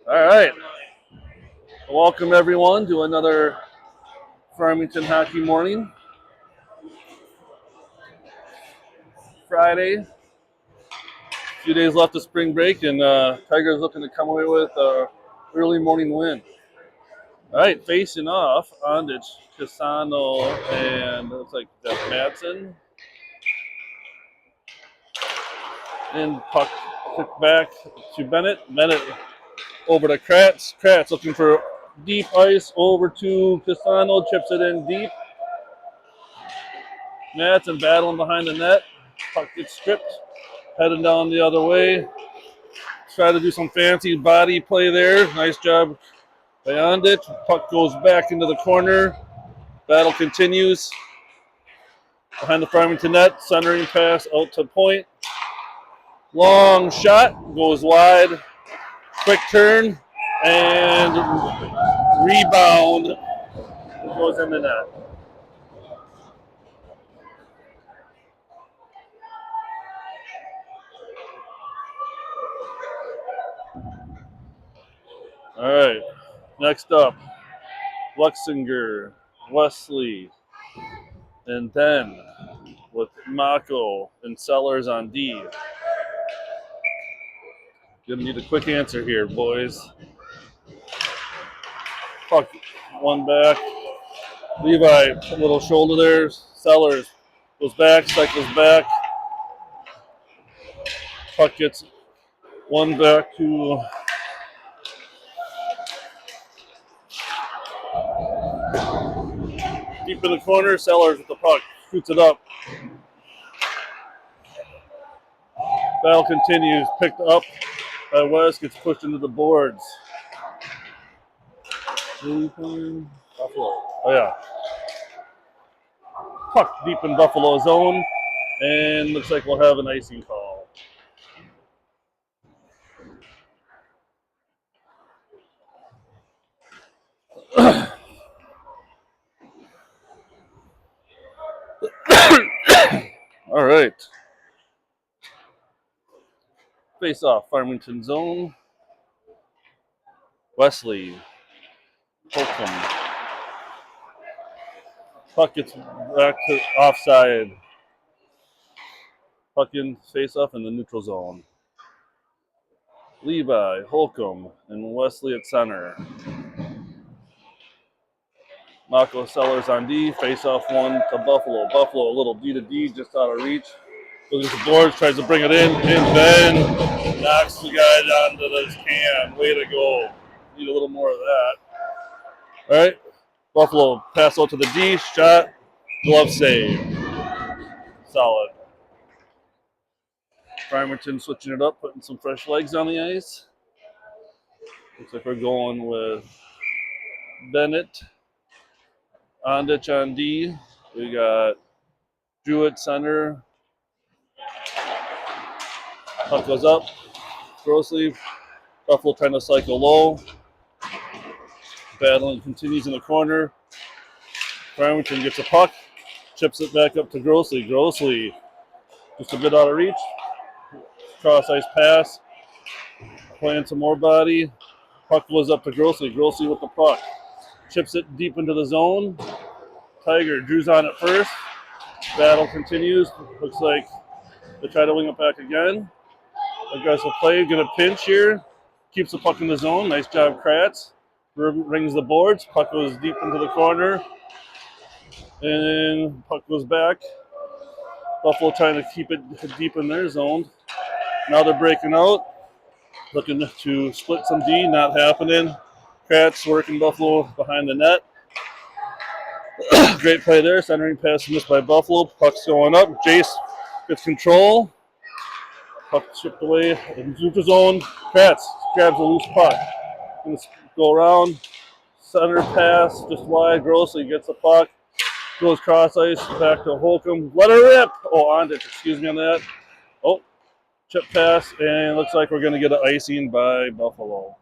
All right. Welcome, everyone, to another Farmington hockey morning. Friday. A few days left of spring break, and Tigers looking to come away with a early morning win. All right, facing off, Ondich, Casano, and it looks like Jeff Madsen. And puck kicked back to Bennett. Bennett over to Kratz. Kratz looking for deep ice over to Casano. Chips it in deep. Madsen battling behind the net. Puck gets stripped. Heading down the other way. Try to do some fancy body play there. Nice job by Ondich. Puck goes back into the corner. Battle continues. Behind the Farmington net. Centering pass out to point. Long shot. Goes wide. Quick turn. And rebound. Goes in the net. All right. Next up, Luxinger, Wesley, and then with Mako and Sellers on D. Gonna need a quick answer here, boys. Puck one back. Levi, a little shoulder there. Sellers goes back, cycles back. Puck gets one back to deep in the corner. Sellers with the puck. Shoots it up. Battle continues. Picked up by West. Gets pushed into the boards. Buffalo. Oh, yeah. Puck deep in Buffalo zone. And looks like we'll have an icing call. All right. Face off, Farmington zone. Wesley. Holcomb. Puck gets back to offside. Puck in face off in the neutral zone. Levi, Holcomb, and Wesley at center. Mako Sellers on D. Face off one to Buffalo. Buffalo a little D to D just out of reach. Goes to the boards, tries to bring it in. And Ben knocks the guy onto this can. Way to go. Need a little more of that. All right. Buffalo pass out to the D. Shot. Glove save. Solid. Farmington switching it up, putting some fresh legs on the ice. Looks like we're going with Bennett, Ondich on D. We got Drew at center. Puck goes up. Grossly. Buffalo trying to cycle low. Battling continues in the corner. Farmington gets a puck. Chips it back up to Grossly. Grossly just a bit out of reach. Cross ice pass. Playing some more body. Puck goes up to Grossly. Grossly with the puck. Chips it deep into the zone. Tiger, Drew's on it first. Battle continues. Looks like they try to wing it back again. Aggressive play. Gonna pinch here. Keeps the puck in the zone. Nice job, Kratz. Rings the boards. Puck goes deep into the corner. And puck goes back. Buffalo trying to keep it deep in their zone. Now they're breaking out. Looking to split some D. Not happening. Kratz working Buffalo behind the net. Great play there. Centering pass missed by Buffalo. Puck's going up. Jace gets control. Puck chipped away in neutral zone. Kratz grabs a loose puck. Gonna go around. Center pass just wide. Grossly gets the puck. Goes cross ice back to Holcomb. Let her rip. Oh, Ondich, excuse me on that. Oh, chip pass, and looks like we're going to get an icing by Buffalo.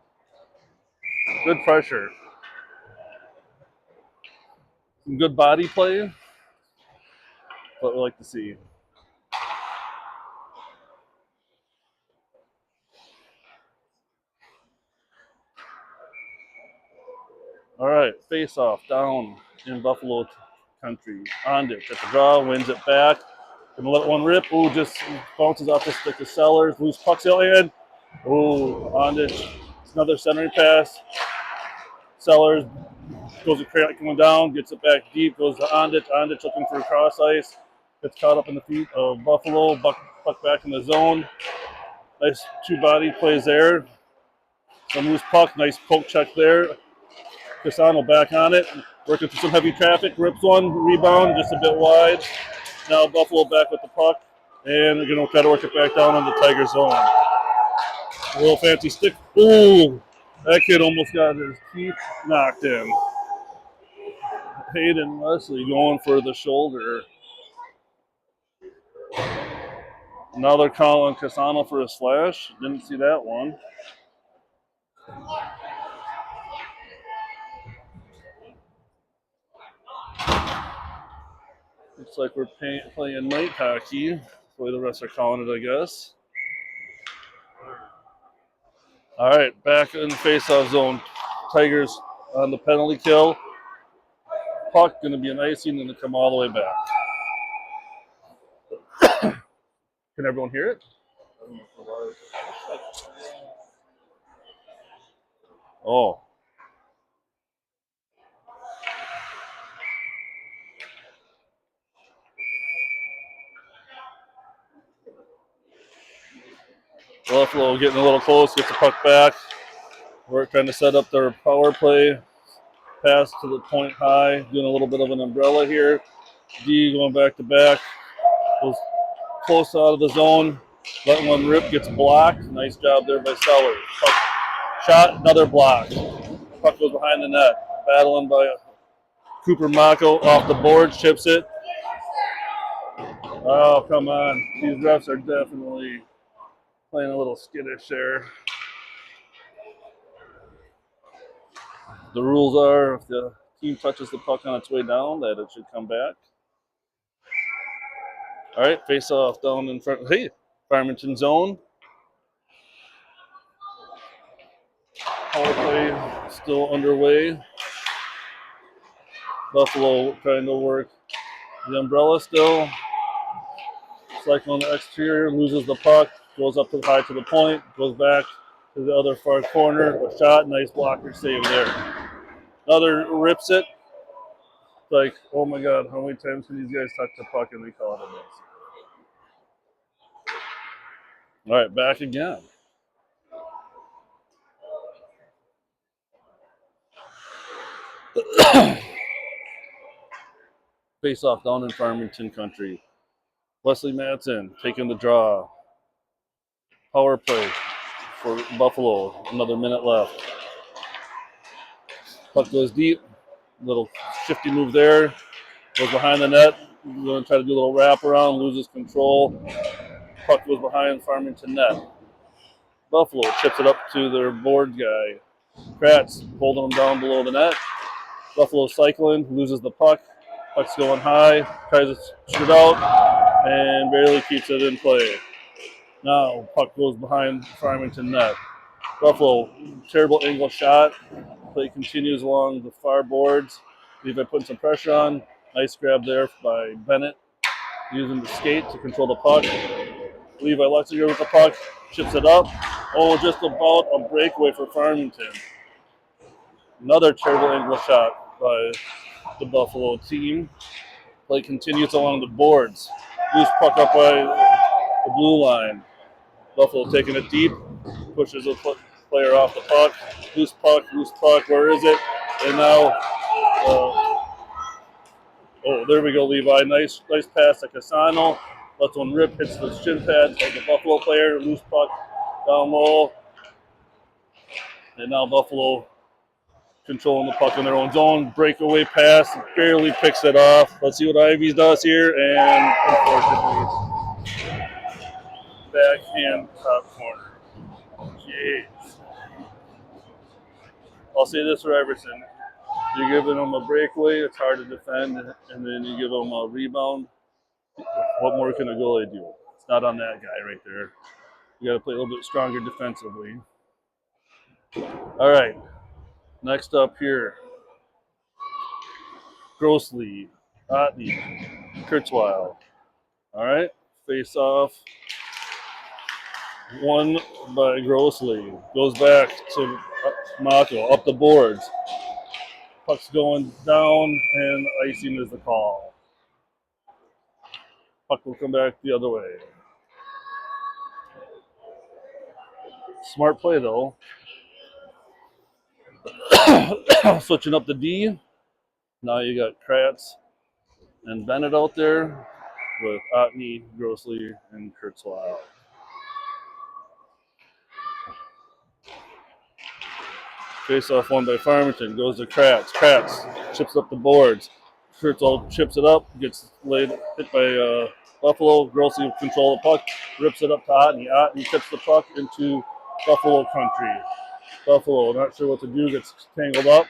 Good pressure. Some good body play. What we like to see. All right, face off down in Buffalo country. Ondich at the draw, wins it back. Gonna let one rip. Ooh, just bounces off the stick of Sellers. Loose puck's in. Ooh, Ondich. It's another centering pass. Sellers goes to crack going down, gets it back deep, goes to Ondich. Ondich looking for a cross ice. Gets caught up in the feet of Buffalo. Puck back in the zone. Nice two body plays there. Some loose puck. Nice poke check there. Casano back on it. Working through some heavy traffic. Rips one. Rebound just a bit wide. Now Buffalo back with the puck. And they're going to try to work it back down on the Tiger zone. A little fancy stick. Ooh. That kid almost got his teeth knocked in. Hayden Leslie going for the shoulder. Now they're calling Casano for a slash. Didn't see that one. Looks like we're playing night hockey. That's the way the rest are calling it, I guess. All right, back in the face-off zone. Tigers on the penalty kill. Puck going to be an icing and come all the way back. Can everyone hear it? Oh. Buffalo getting a little close, gets the puck back. We're trying to set up their power play. Pass to the point high, doing a little bit of an umbrella here. D going back to back. Goes close out of the zone. Letting one rip, gets blocked. Nice job there by Sellers. Puck shot, another block. Puck goes behind the net. Battling by Cooper Mako off the board, chips it. Oh, come on. These refs are definitely playing a little skittish there. The rules are if the team touches the puck on its way down, that it should come back. All right, face off down in front. Hey, Farmington zone. Power play still underway. Buffalo trying to work the umbrella still. Cycling on the exterior, loses the puck, goes up to high to the point, goes back to the other far corner. A shot, nice blocker save there. Another rips it. Like, oh my God, how many times can these guys touch the puck and we call it a miss? All right, back again. Face off down in Farmington country. Wesley Madsen taking the draw. Power play for Buffalo. Another minute left. Puck goes deep. Little shifty move there. Goes behind the net. We're going to try to do a little wraparound. Loses control. Puck goes behind Farmington net. Buffalo chips it up to their board guy. Kratz holding him down below the net. Buffalo cycling. Loses the puck. Puck's going high. Tries to shoot out. And barely keeps it in play. Now puck goes behind Farmington net. Buffalo, terrible angle shot. Play continues along the far boards. Levi putting some pressure on. Nice grab there by Bennett. Using the skate to control the puck. Levi Lexinger with the puck. Chips it up. Oh, just about a breakaway for Farmington. Another terrible angle shot by the Buffalo team. Play continues along the boards. Loose puck up by the blue line. Buffalo taking it deep. Pushes a player off the puck. Loose puck. Where is it? And now, oh, there we go, Levi. Nice pass to Casano. Lets one rip, hits the shin pads of the Buffalo player. Loose puck down low. And now Buffalo controlling the puck in their own zone. Breakaway pass, barely picks it off. Let's see what Ivy does here. And unfortunately, backhand top corner. Jeez. I'll say this for Everson. You're giving them a breakaway, it's hard to defend, and then you give them a rebound. What more can a goalie do? It's not on that guy right there. You got to play a little bit stronger defensively. All right, next up here, Grossly, Otney, Kurzweil. All right, face off. Won by Grossly. Goes back to Mako, up the boards. Puck's going down, and icing is the call. Puck will come back the other way. Smart play, though. Switching up the D. Now you got Kratz and Bennett out there with Otney, Grossly, and Kurzweil. Face off won by Farmington. Goes to Kratz. Kratz chips up the boards. Kurzweil chips it up. Gets hit by Buffalo. Grossly control the puck. Rips it up to Otney. Otney tips the puck into Buffalo country. Buffalo, not sure what to do. Gets tangled up.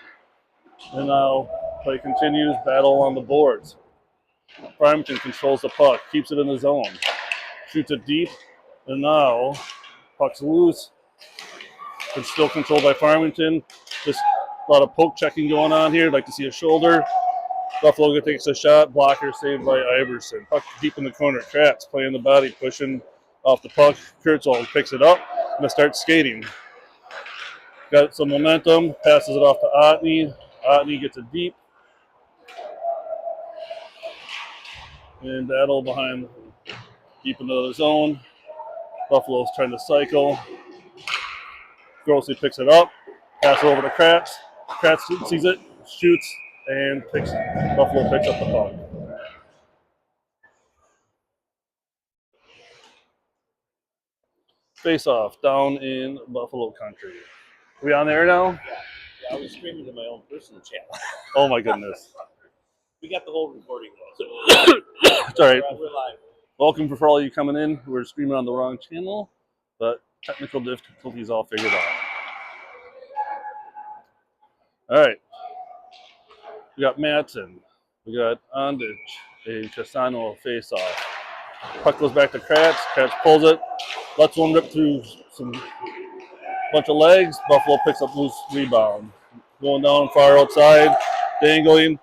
And now play continues. Battle on the boards. Farmington controls the puck. Keeps it in the zone. Shoots it deep. And now puck's loose. It's still controlled by Farmington. Just a lot of poke checking going on here. I'd like to see a shoulder. Buffalo takes a shot. Blocker saved by Iverson. Puck deep in the corner. Kratz playing the body, pushing off the puck. Kurzweil picks it up and starts skating. Got some momentum. Passes it off to Otney. Otney gets it deep. And battle behind deep into the zone. Buffalo's trying to cycle. Grossly picks it up. Pass it over to Kratz. Kratz sees it, shoots, and Buffalo picks up the puck. Face off down in Buffalo country. Are we on there now? Yeah, I was streaming to my own personal channel. Oh my goodness. We got the whole recording though. It's all right. We're live. Welcome for all you coming in. We're streaming on the wrong channel, but technical difficulties all figured out. All right. We got Madsen. We got Andich and Casano face off. Puck goes back to Kratz. Kratz pulls it. Lets one rip through some bunch of legs. Buffalo picks up loose rebound. Going down far outside. Dangling.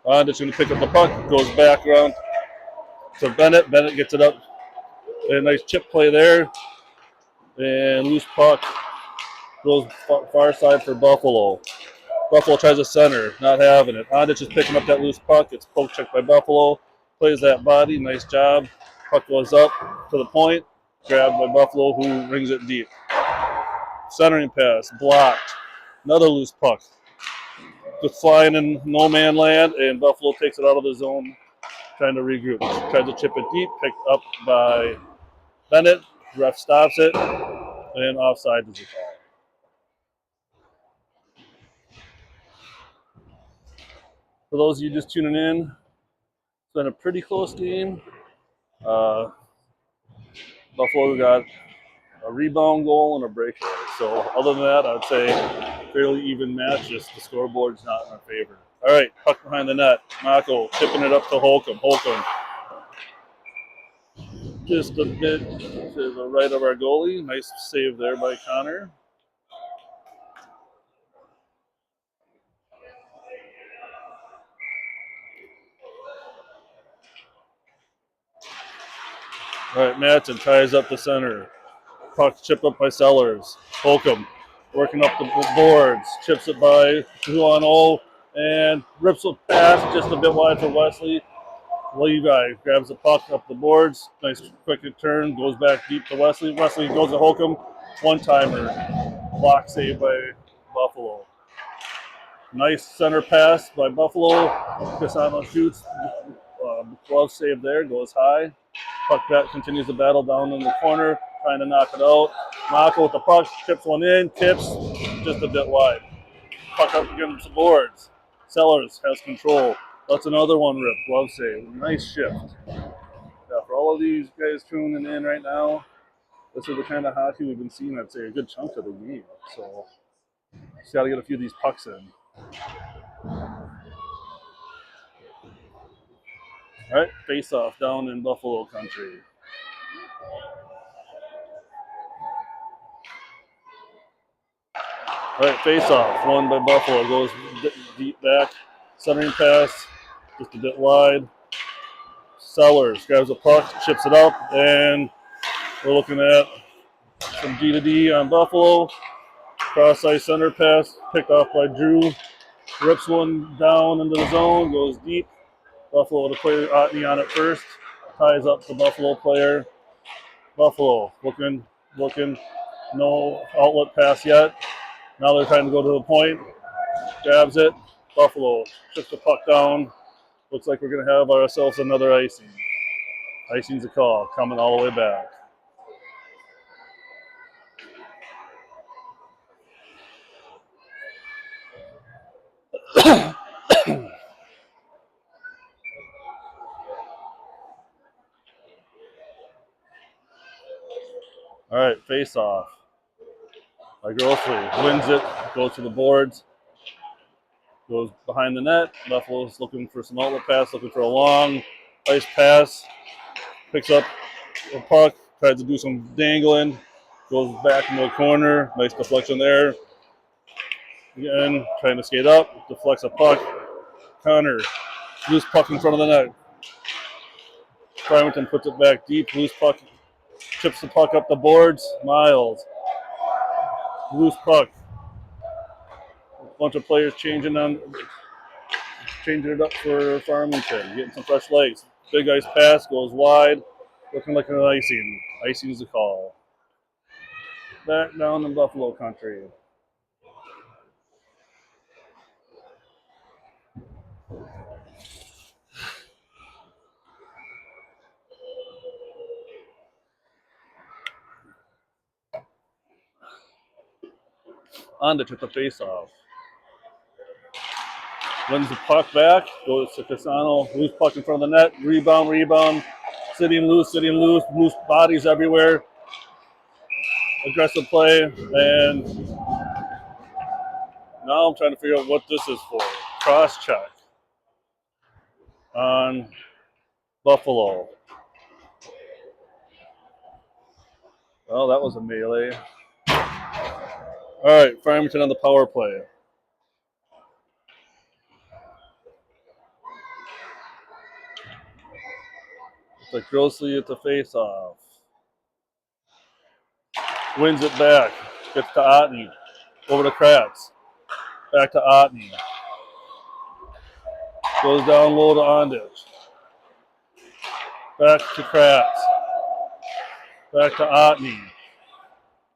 Andich going to pick up the puck. Goes back around to Bennett. Bennett gets it up. A nice chip play there. And loose puck goes far side for Buffalo. Buffalo tries a center, not having it. Andich is picking up that loose puck. It's poke checked by Buffalo. Plays that body. Nice job. Puck goes up to the point. Grabbed by Buffalo, who rings it deep. Centering pass. Blocked. Another loose puck. Just flying in no man land, and Buffalo takes it out of the zone, trying to regroup. Tries to chip it deep. Picked up by Bennett. Ref stops it, and offside is the call. For those of you just tuning in, it's been a pretty close game. Buffalo got a rebound goal and a breakaway. So other than that, I'd say fairly even match. Just the scoreboard's not in our favor. All right, puck behind the net. Mako tipping it up to Holcomb. Holcomb just a bit to the right of our goalie. Nice save there by Connor. All right, Madsen ties up the center. Puck chipped up by Sellers. Holcomb working up the boards. Chips it by 2-on-0 and rips it past just a bit wide for Wesley. Levi grabs the puck up the boards. Nice quick turn. Goes back deep to Wesley. Wesley goes to Holcomb. One-timer. Block save by Buffalo. Nice center pass by Buffalo. Casano shoots. Glove save there. Goes high. Puck back continues the battle down in the corner. Trying to knock it out. Mako with the puck. Chips one in. Tips. Just a bit wide. Puck up against the boards. Sellers has control. That's another one rip. Glove save. Nice shift. Yeah, for all of these guys tuning in right now, this is the kind of hockey we've been seeing, I'd say, a good chunk of the game. So, just got to get a few of these pucks in. All right, face off down in Buffalo country. All right, face off. Won by Buffalo. Goes deep back. Centering pass, just a bit wide. Sellers grabs a puck, chips it up, and we're looking at some D to D on Buffalo. Cross ice center pass, picked off by Drew. Rips one down into the zone, goes deep. Buffalo to play Otney on it first. Ties up the Buffalo player. Buffalo looking, no outlet pass yet. Now they're trying to go to the point. Grabs it. Buffalo chips the puck down. Looks like we're going to have ourselves another icing. Icing's a call, coming all the way back. All right, face off. By Grossly, wins it, goes to the boards, goes behind the net. Buffalo's looking for some outlet pass, looking for a long ice pass. Picks up a puck, tries to do some dangling, goes back into the corner. Nice deflection there. Again, trying to skate up, deflects a puck. Connor, loose puck in front of the net. Farmington puts it back deep, loose puck, chips the puck up the boards. Miles, loose puck. A bunch of players changing it up for Farmington, getting some fresh legs. Big ice pass, goes wide, looking like an icing. Icing is the call. Back down in Buffalo country. Ondich with the face-off. Wins the puck back, goes to Casano, loose puck in front of the net, rebound, sitting loose, loose bodies everywhere. Aggressive play, and now I'm trying to figure out what this is for. Cross check on Buffalo. Well, that was a melee. All right, Farmington on the power play. It's like Grossly at the face-off. Wins it back. Gets to Otney. Over to Kratz. Back to Otney. Goes down low to Ondich. Back to Kratz. Back to Otney.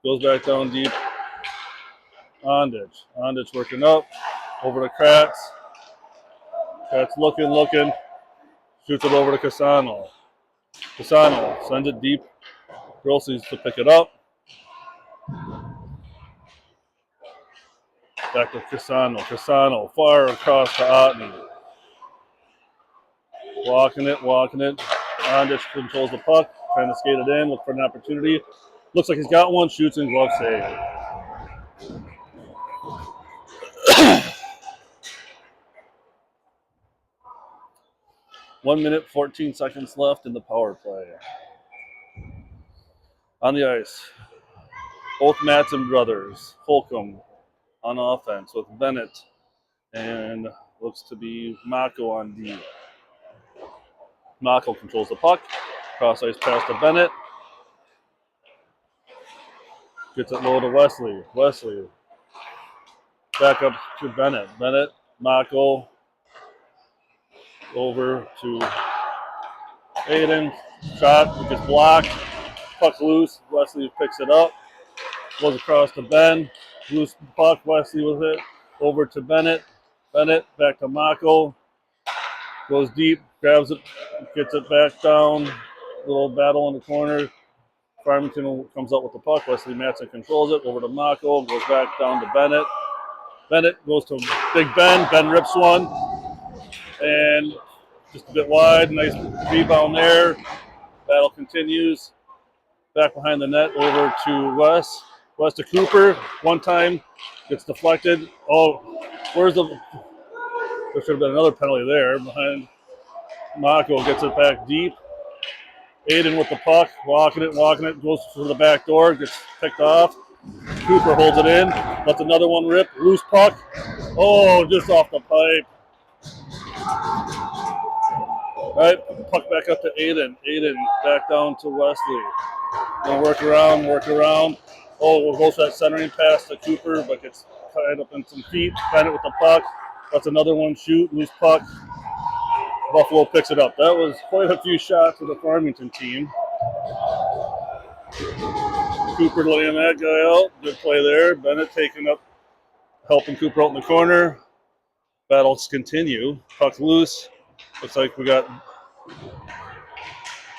Goes back down deep. Ondich. Ondich working up. Over to Kratz. Kratz looking. Shoots it over to Casano. Casano sends it deep. Grossly's to pick it up. Back to Casano. Casano far across to Otney. Walking it. Ondich controls the puck. Trying to skate it in. Look for an opportunity. Looks like he's got one. Shoots and glove save. One minute, 14 seconds left in the power play. On the ice, both Matson brothers, Holcomb on offense with Bennett and looks to be Mako on D. Mako controls the puck. Cross ice pass to Bennett. Gets it low to Wesley. Wesley back up to Bennett. Bennett, Mako over to Aiden. Shot gets blocked. Puck loose. Wesley picks it up. Goes across to Ben. Loose puck. Wesley with it. Over to Bennett. Bennett back to Mako. Goes deep. Grabs it. Gets it back down. Little battle in the corner. Farmington comes up with the puck. Wesley Matson controls it. Over to Mako. Goes back down to Bennett. Bennett goes to Big Ben. Ben rips one. And just a bit wide. Nice rebound there. Battle continues. Back behind the net over to Wes. Wes to Cooper. One time. Gets deflected. Oh, where's the... There should have been another penalty there. Behind Mako gets it back deep. Aiden with the puck. Walking it. Goes to the back door. Gets picked off. Cooper holds it in. Lets another one rip. Loose puck. Oh, just off the pipe. All right, puck back up to Aiden. Aiden back down to Wesley. Gonna work around, work around. Oh, we'll go for that centering pass to Cooper, but gets tied up in some feet. Find it with the puck. That's another one. Shoot, loose puck. Buffalo picks it up. That was quite a few shots for the Farmington team. Cooper laying that guy out. Good play there. Bennett taking up, helping Cooper out in the corner. Battles continue. Puck loose. Looks like we got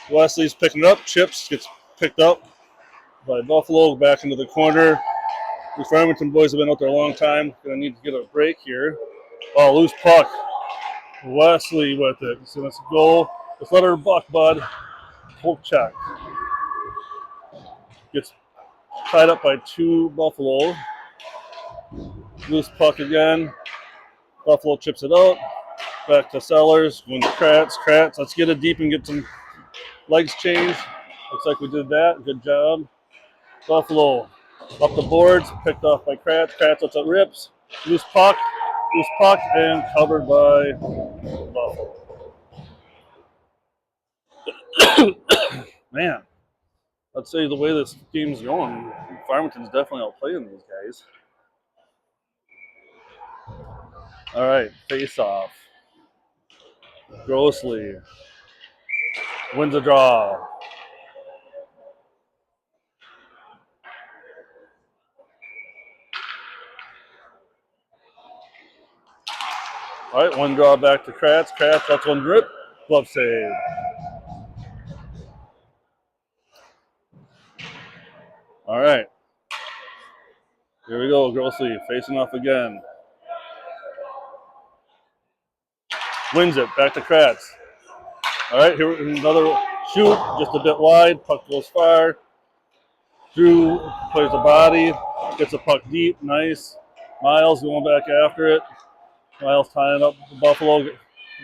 Wesley's picking it up. Chips gets picked up by Buffalo. Back into the corner. The Farmington boys have been out there a long time. Gonna need to get a break here. Oh, loose puck. Wesley with it. So let's go. Let's let her buck, bud. Poke check. Gets tied up by two Buffalo. Loose puck again. Buffalo chips it out. Back to Sellers. Wins Kratz. Kratz. Let's get it deep and get some legs changed. Looks like we did that. Good job. Buffalo up the boards. Picked off by Kratz. Kratz lets it rips. Loose puck. Loose puck and covered by Buffalo. Man, let's say the way this game's going, Farmington's definitely outplaying these guys. All right, face off. Grossly wins a draw. All right, one draw back to Kratz. Kratz, that's one grip. Glove save. All right. Here we go, Grossly facing off again. Wins it, back to Kratz. All right, here another shoot, just a bit wide. Puck goes far. Drew plays the body, gets a puck deep, nice. Miles going back after it. Miles tying up the Buffalo,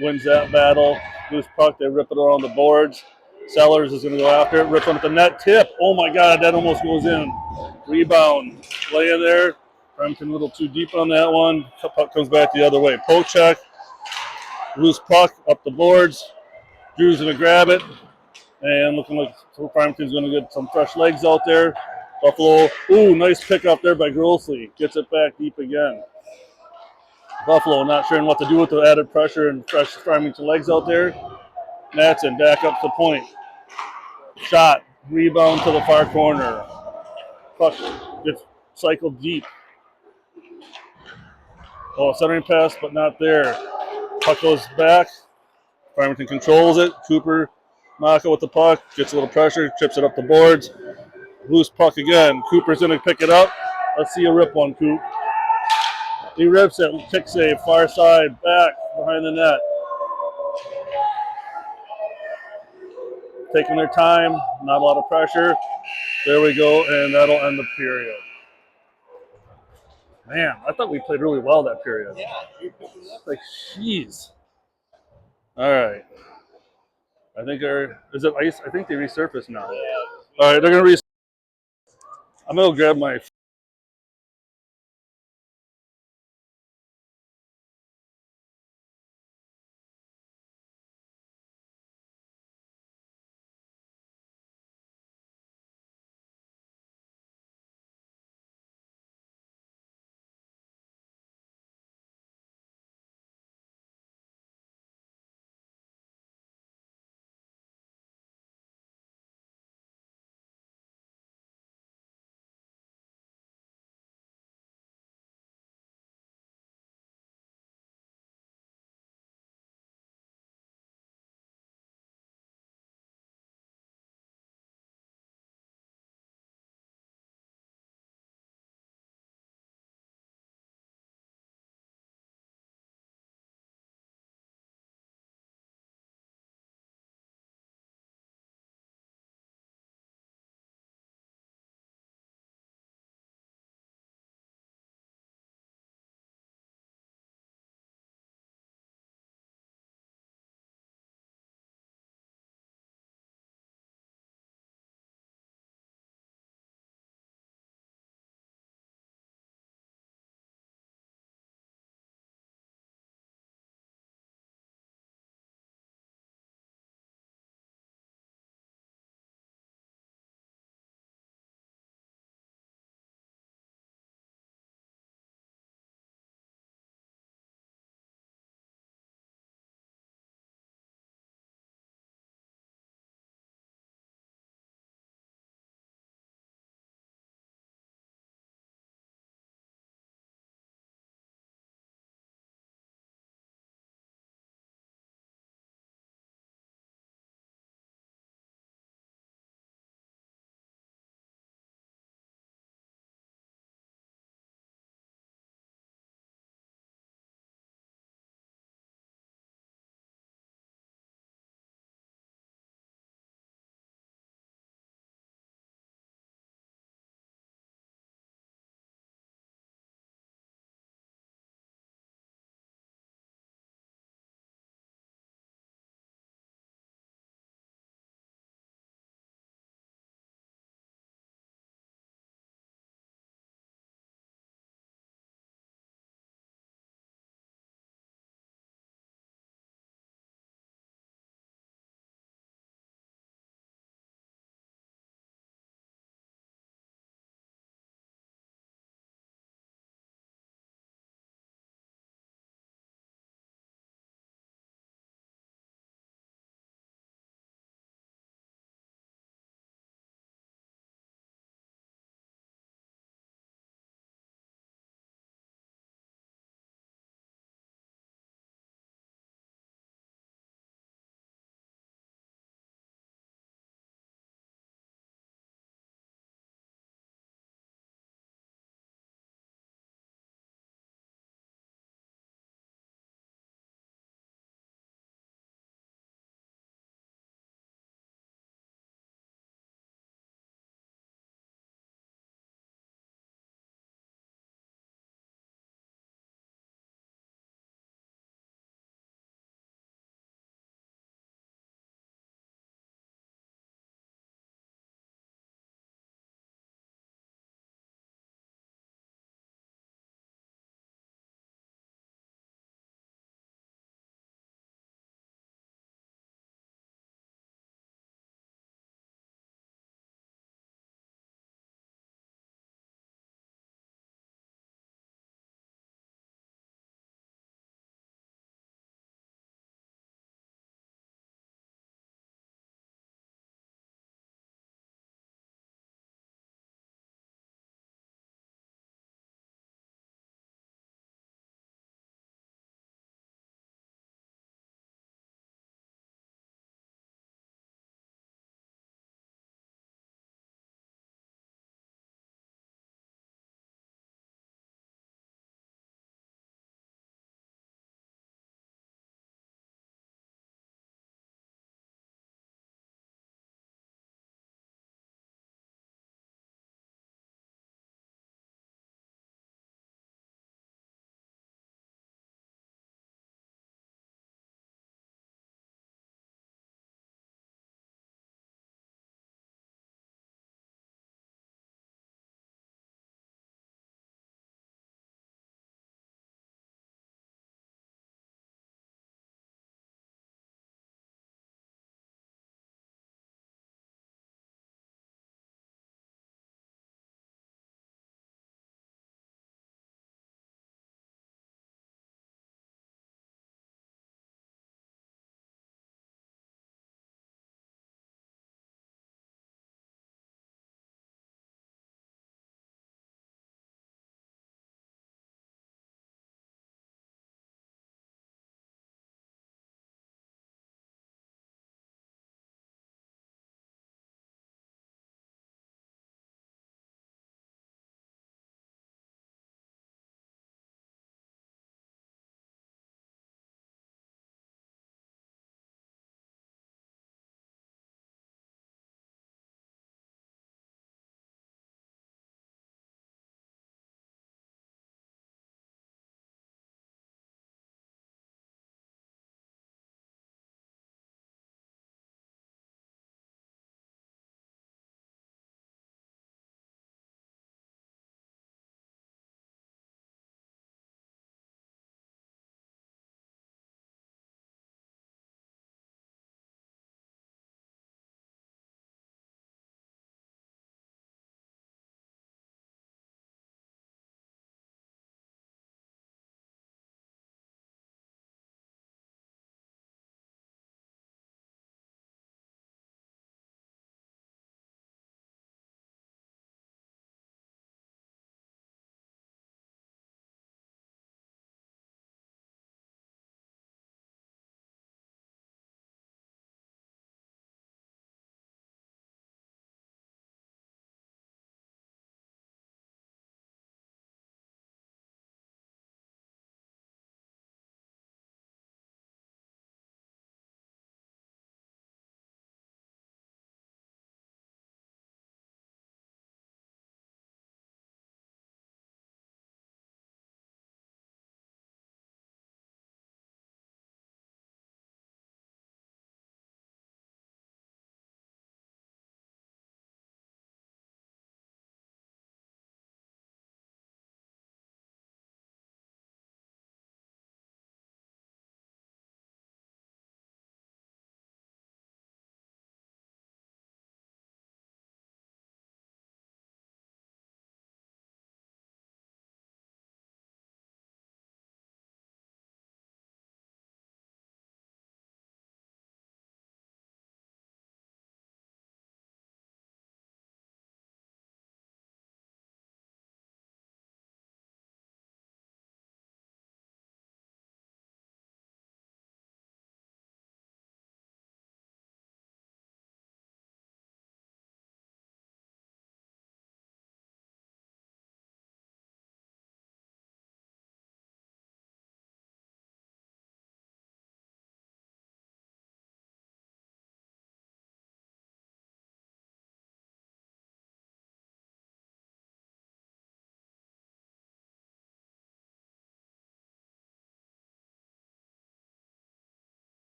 wins that battle. Loose puck, they rip it around the boards. Sellers is going to go after it, rips on at the net, tip. Oh my God, that almost goes in. Rebound, lay in there. Farmington a little too deep on that one. Puck comes back the other way. Poke check, loose puck up the boards. Drew's going to grab it. And looking like Farmington's going to get some fresh legs out there. Buffalo, ooh, nice pick up there by Grossly. Gets it back deep again. Buffalo not sure what to do with the added pressure and fresh Farmington legs out there. Matson back up to point. Shot, rebound to the far corner. Puck gets cycled deep. Oh, centering pass, but not there. Puck goes back. Farmington controls it. Cooper, Maka with the puck, gets a little pressure, chips it up the boards. Loose puck again. Cooper's going to pick it up. Let's see a rip one, Coop. He rips it. Kick save. Far side. Back. Behind the net. Taking their time. Not a lot of pressure. There we go. And that'll end the period. Man, I thought we played really well that period. Yeah, you're picking it up. Like, jeez. All right. I think is it ice? I think they resurfaced now. Yeah. All right, they're going to I'm going to grab my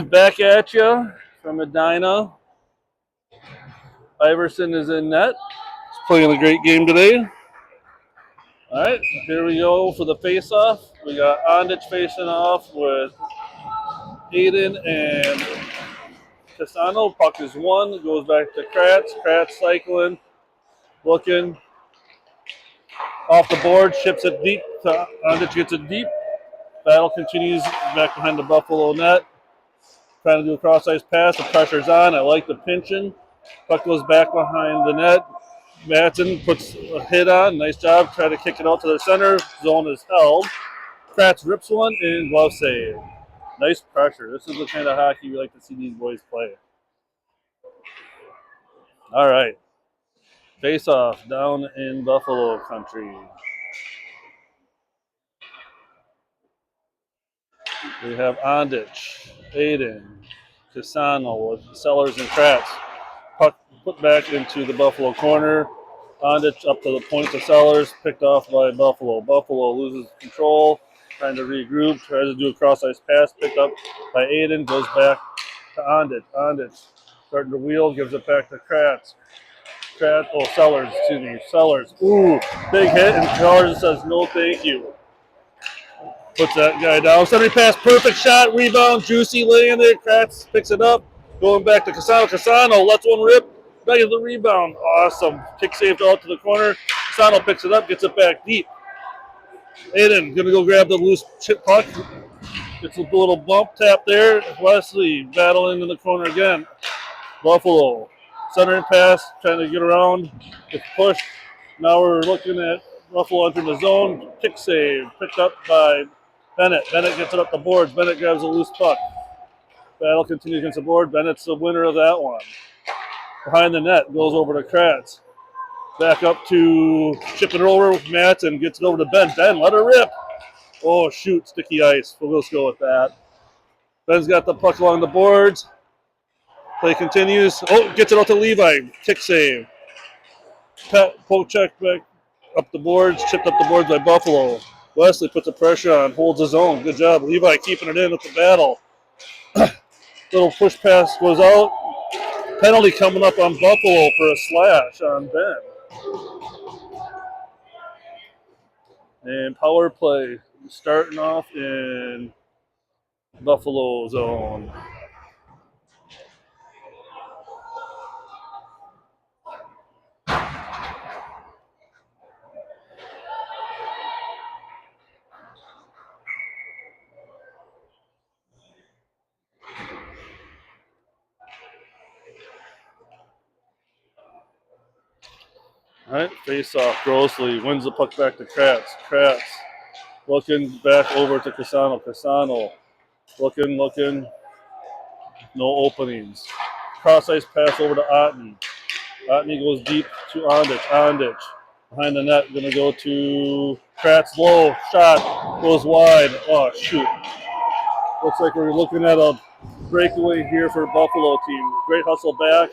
Back at you from Edina. Iverson is in net. He's playing a great game today. All right, here we go for the face-off. We got Ondich facing off with Aiden and Casano. Puck is one. Goes back to Kratz. Kratz cycling, looking off the board, ships it deep. Ondich gets it deep. Battle continues back behind the Buffalo net. Trying to do a cross-ice pass. The pressure's on. I like the pinching. Puck goes back behind the net. Matson puts a hit on. Nice job. Try to kick it out to the center. Zone is held. Kratz rips one and glove save. Nice pressure. This is the kind of hockey we like to see these boys play. All right. Face off down in Buffalo country. We have Ondich, Aiden, Casano with Sellers and Kratz. Puck put back into the Buffalo corner. Ondich up to the point to Sellers, picked off by Buffalo. Buffalo loses control, trying to regroup, tries to do a cross-ice pass, picked up by Aiden, goes back to Ondich. Ondich starting to wheel, gives it back to Kratz. Sellers, excuse me, Sellers. Ooh, big hit, and Sellers says no thank you. Puts that guy down. Centering pass, perfect shot, rebound, juicy laying there. Kratz picks it up, going back to Casano. Casano lets one rip, back to the rebound. Awesome. Kick saved out to the corner. Casano picks it up, gets it back deep. Aiden gonna go grab the loose chip puck. Gets a little bump tap there. Wesley battling in the corner again. Buffalo. Centering pass, trying to get around. It's pushed. Now we're looking at Buffalo entering the zone. Kick save, picked up by Bennett. Bennett gets it up the boards. Bennett grabs a loose puck. Battle continues against the board. Bennett's the winner of that one. Behind the net, goes over to Kratz. Back up to chip it over with Matson. Gets it over to Ben. Ben, let her rip. Oh, shoot, sticky ice. We'll just go with that. Ben's got the puck along the boards. Play continues. Oh, gets it out to Levi. Kick save. Poke check back up the boards. Chipped up the boards by Buffalo. Wesley puts the pressure on, holds his own. Good job. Levi keeping it in with the battle. Little push pass goes out. Penalty coming up on Buffalo for a slash on Ben. And power play starting off in Buffalo zone. All right, face off. Grossly wins the puck back to Kratz. Kratz looking back over to Casano. Casano looking. No openings. Cross ice pass over to Otney. Otney goes deep to Ondich. Ondich behind the net, going to go to Kratz. Low shot goes wide. Oh, shoot. Looks like we're looking at a breakaway here for Buffalo team. Great hustle back.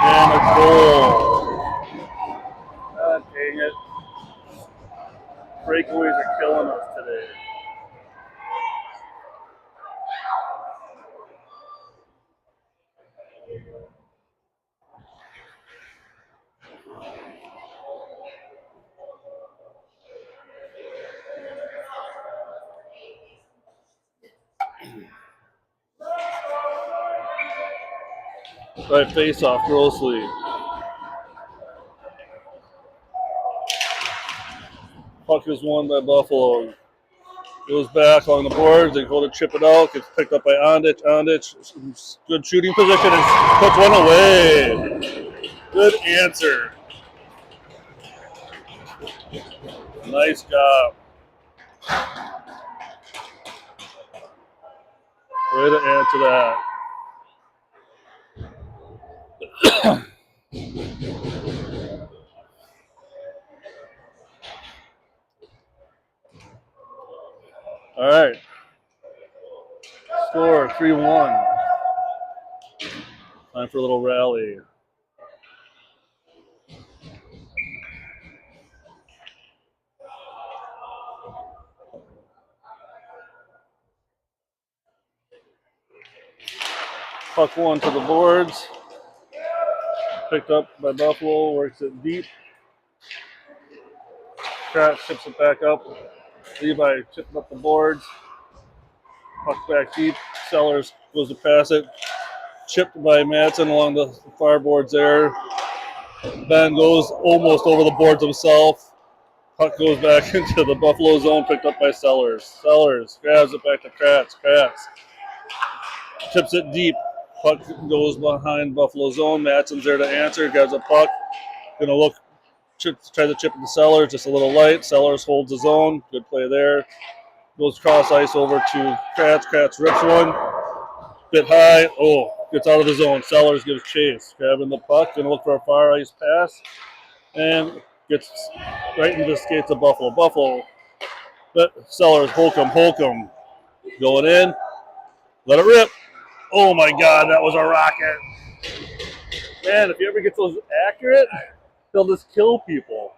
And a goal. God dang it. Breakaways are killing us today. Right, face off, Grossly. Puck is won by Buffalo. Goes back along the boards. They go to chip it out. Gets picked up by Ondich. Ondich, good shooting position, and puts one away. Good answer. Nice job. Way to answer that. All right. Score 3-1. Time for a little rally. Puck one to the boards. Picked up by Buffalo, works it deep. Pratt chips it back up. Levi chipping up the boards. Puck back deep. Sellers goes to pass it. Chipped by Madsen along the far boards there. Ben goes almost over the boards himself. Puck goes back into the Buffalo zone, picked up by Sellers. Sellers grabs it back to Kratz. Kratz chips it deep. Puck goes behind Buffalo zone. Madsen's there to answer. Grabs a puck. Gonna look, try to chip it to Sellers. Just a little light. Sellers holds his own. Good play there. Goes cross ice over to Kratz. Kratz rips one. Bit high. Oh, gets out of the zone. Sellers gives chase. Grabbing the puck. Gonna look for a far ice pass. And gets right into the skates of Buffalo. Buffalo. But Sellers, Holcomb. Going in. Let it rip. Oh my God, that was a rocket. Man, if you ever get those accurate, they'll just kill people.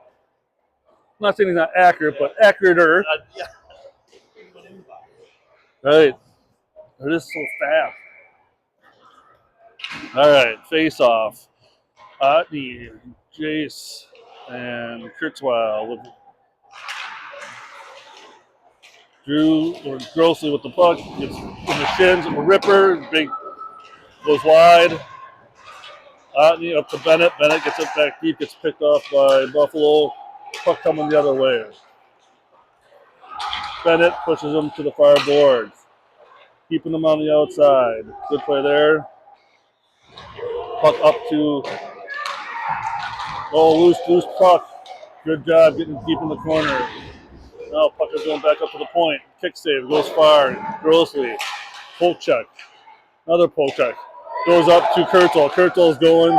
I'm not saying he's not accurate, but accurater. Yeah. Right. They're just so fast. All right, face off. Otney, Jace, and Kurzweil with Drew or Grossly with the puck. Gets in the shins of a ripper. Big goes wide. Otney up to Bennett. Bennett gets it back deep. Gets picked off by Buffalo. Puck coming the other way. Bennett pushes him to the far boards. Keeping them on the outside. Good play there. Puck up to, loose puck. Good job getting deep in the corner. Now puck is going back up to the point. Kick save, goes far. Grossly. Poke check. Another poke check. Goes up to Kurtel. Kurtel's going.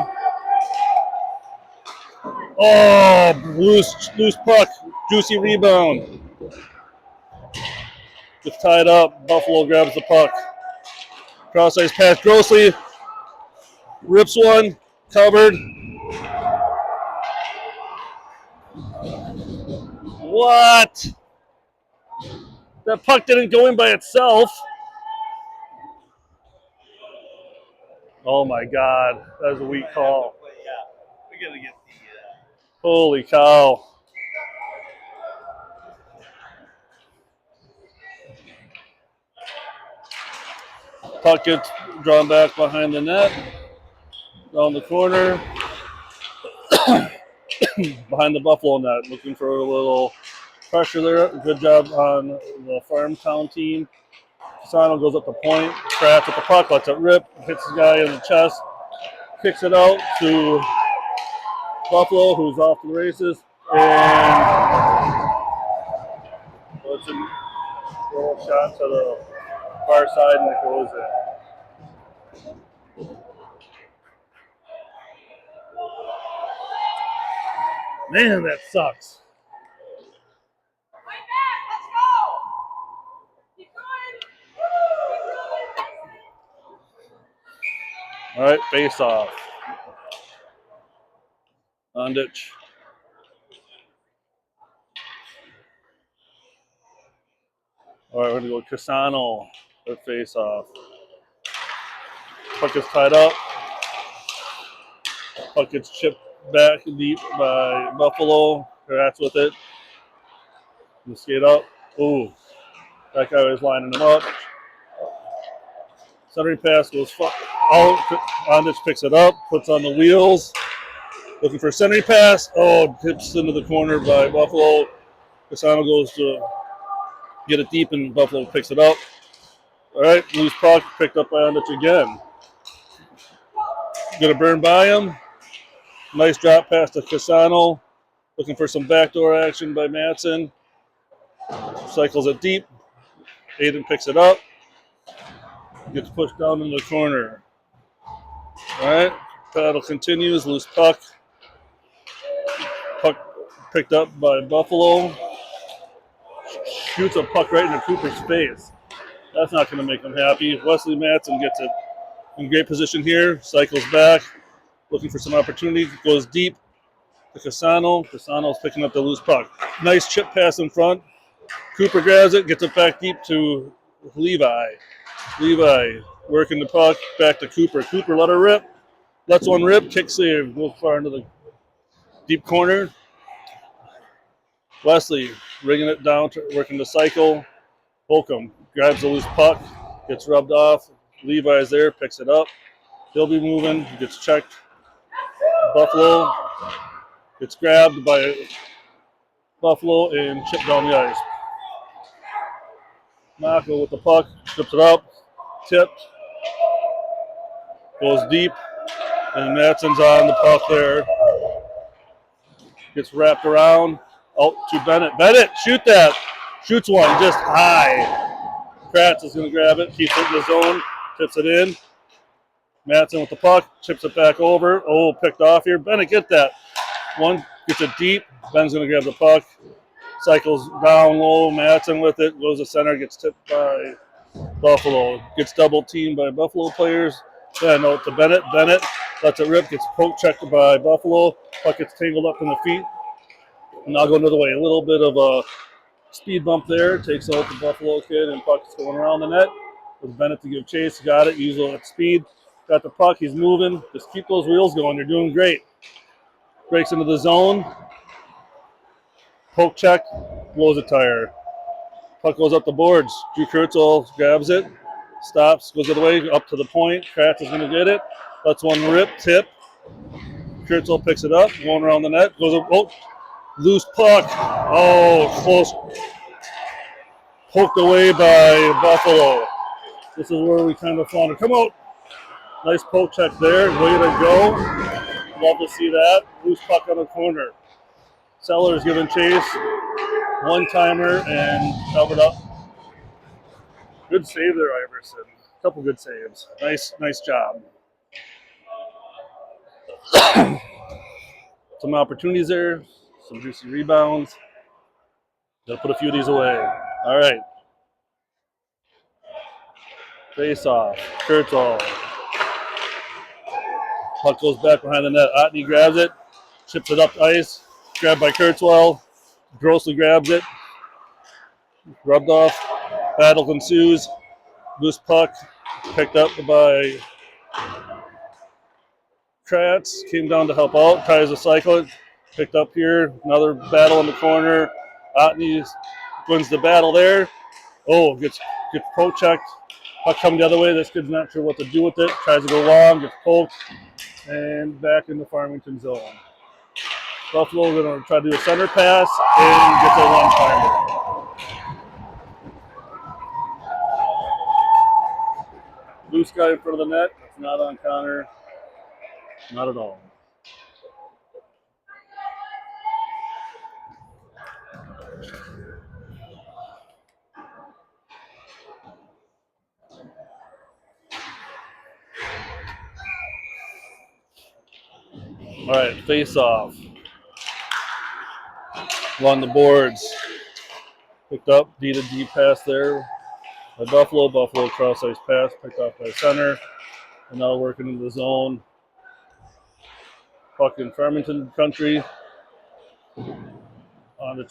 Oh, loose puck. Juicy rebound. Gets tied up. Buffalo grabs the puck. Cross ice pass. Grossly rips one. Covered. What? That puck didn't go in by itself. Oh my God, that was a weak call. Yeah, we gotta get the. Holy cow. Puck gets drawn back behind the net. Down the corner. Behind the Buffalo net. Looking for a little pressure there. Good job on the Farmington team. Sano goes up the point. Crafts at the puck. Lets it rip. Hits the guy in the chest. Kicks it out to Buffalo, who's off to the races. And it's a little shot to the far side, and it goes in. Man, that sucks. All right, face off. Ondich. All right, we're going to go Casano at face off. Puck is tied up. Puck gets chipped back deep by Buffalo. That's with it. You skate up. Ooh, that guy was lining him up. Centering pass goes out. Ondich picks it up, puts on the wheels. Looking for a centering pass. Oh, tips into the corner by Buffalo. Casano goes to get it deep, and Buffalo picks it up. All right, loose puck picked up by Ondich again. Gonna burn by him. Nice drop pass to Casano. Looking for some backdoor action by Madsen. Cycles it deep. Aiden picks it up. Gets pushed down in the corner. All right, battle continues. Loose puck. Puck picked up by Buffalo. Shoots a puck right into Cooper's face. That's not going to make him happy. Wesley Madsen gets it in great position here. Cycles back. Looking for some opportunity. Goes deep to Casano. Casano's picking up the loose puck. Nice chip pass in front. Cooper grabs it. Gets it back deep to Levi. Levi working the puck, back to Cooper. Cooper let her rip, lets one rip, kick save, goes far into the deep corner. Wesley ringing it down, working the cycle. Holcomb grabs the loose puck, gets rubbed off. Levi's there, picks it up. He'll be moving, gets checked. Buffalo gets grabbed by Buffalo and chipped down the ice. Mako with the puck, strips it up, tipped, goes deep, and Matson's on the puck there. Gets wrapped around, out to Bennett. Bennett, shoot that. Shoots one, just high. Kratz is going to grab it, keeps it in the zone, tips it in. Matson with the puck, chips it back over. Oh, picked off here. Bennett, get that. One, gets it deep. Ben's going to grab the puck. Cycles down low. Matson with it. Goes to center, gets tipped by Buffalo. Gets double teamed by Buffalo players. Yeah, no, to Bennett. Bennett lets it rip, gets poke checked by Buffalo. Puck gets tangled up in the feet. And now going the other way. A little bit of a speed bump there. Takes out the Buffalo kid, and puck's going around the net. With Bennett to give chase. Got it. Use that speed. Got the puck. He's moving. Just keep those wheels going. You're doing great. Breaks into the zone. Poke check. Blows a tire. Puck goes up the boards. Drew Kurtzel grabs it. Stops. Goes the other way. Up to the point. Kratz is going to get it. Lets one rip. Tip. Kurtzel picks it up. Going around the net. Goes up. Oh, loose puck. Oh, close. Poked away by Buffalo. This is where we kind of found it. Come out. Nice poke check there. Way to go. Love to see that. Loose puck on the corner. Sellers giving chase. One timer and covered up. Good save there, Iverson. A couple good saves. Nice job. Some opportunities there. Some juicy rebounds. Gotta put a few of these away. All right. Face off. Kurtzel. Puck goes back behind the net. Otney grabs it. Chips it up to ice. Grabbed by Kurtzwell. Grossly grabs it. Rubbed off. Battle ensues. Loose puck. Picked up by Kratz. Came down to help out. Tries to cycle it. Picked up here. Another battle in the corner. Otney wins the battle there. Oh, gets poke checked. Puck coming the other way. This kid's not sure what to do with it. Tries to go long. Gets poked. And back in the Farmington zone. Buffalo going to try to do a center pass and gets a one-timer. Loose guy in front of the net. That's not on Connor. Not at all. All right, face off. Along the boards. Picked up, D to D pass there by Buffalo. Buffalo cross ice pass, picked off by center. And now working in the zone. Puck in Farmington country. On the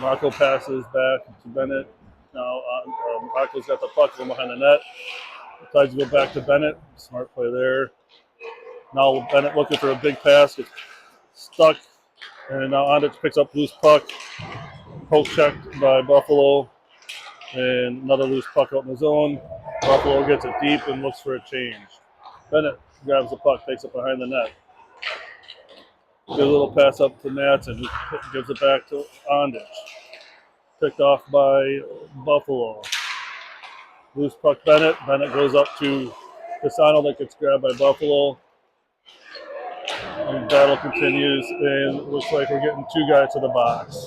Marco passes back to Bennett. Now Marco's got the puck from behind the net. Tries to go back to Bennett. Smart play there. Now Bennett looking for a big pass. Gets stuck. And now Ondich picks up loose puck. Poke checked by Buffalo. And another loose puck out in the zone. Buffalo gets it deep and looks for a change. Bennett grabs the puck, takes it behind the net. Gives a little pass up to Matson, who gives it back to Ondich. Picked off by Buffalo. Loose puck Bennett. Bennett goes up to Pisano that gets grabbed by Buffalo. And battle continues, and it looks like we're getting two guys to the box.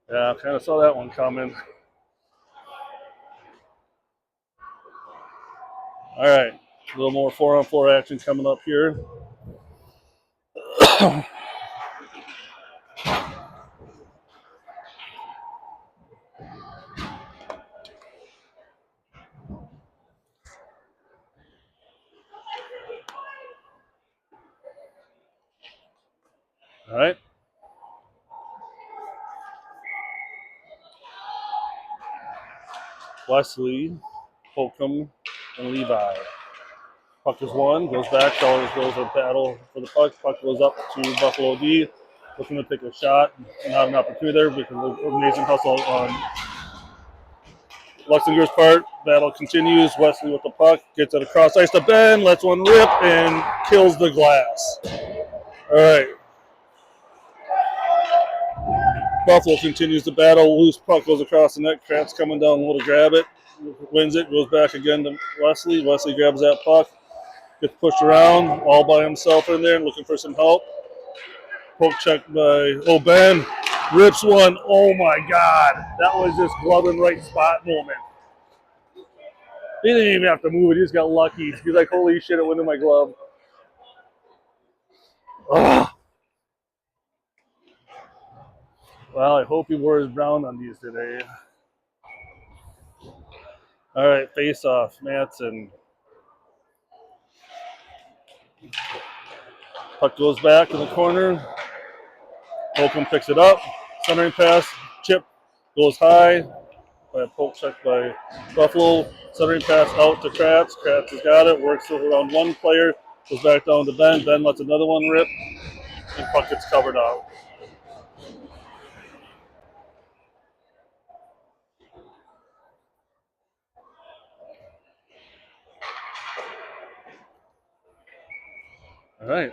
Yeah, kind of saw that one coming. All right, a little more 4-on-4 action coming up here. All right. Wesley, Holcomb, and Levi. Puck is one, goes back, Sellers goes to battle for the puck. Puck goes up to Buffalo D, looking to take a shot. Not an opportunity there because of amazing hustle on Luxembourg's part. Battle continues. Wesley with the puck, gets it across ice to Ben, lets one rip, and kills the glass. All right. Buffalo continues the battle. Loose puck goes across the net. Kratz coming down low to grab it. Wins it. Goes back again to Wesley. Wesley grabs that puck. Gets pushed around. All by himself in there. Looking for some help. Poke check by Ben. Rips one. Oh my God. That was just glove in right spot moment. He didn't even have to move it. He just got lucky. He's like, holy shit, it went in my glove. Ugh. Well, I hope he wore his brown undies today. All right, face off. Madsen. Puck goes back in the corner. Holcomb picks it up. Centering pass. Chip goes high. By a poke check by Buffalo. Centering pass out to Kratz. Kratz has got it. Works around one player. Goes back down to Ben. Ben lets another one rip. And puck gets covered out. All right.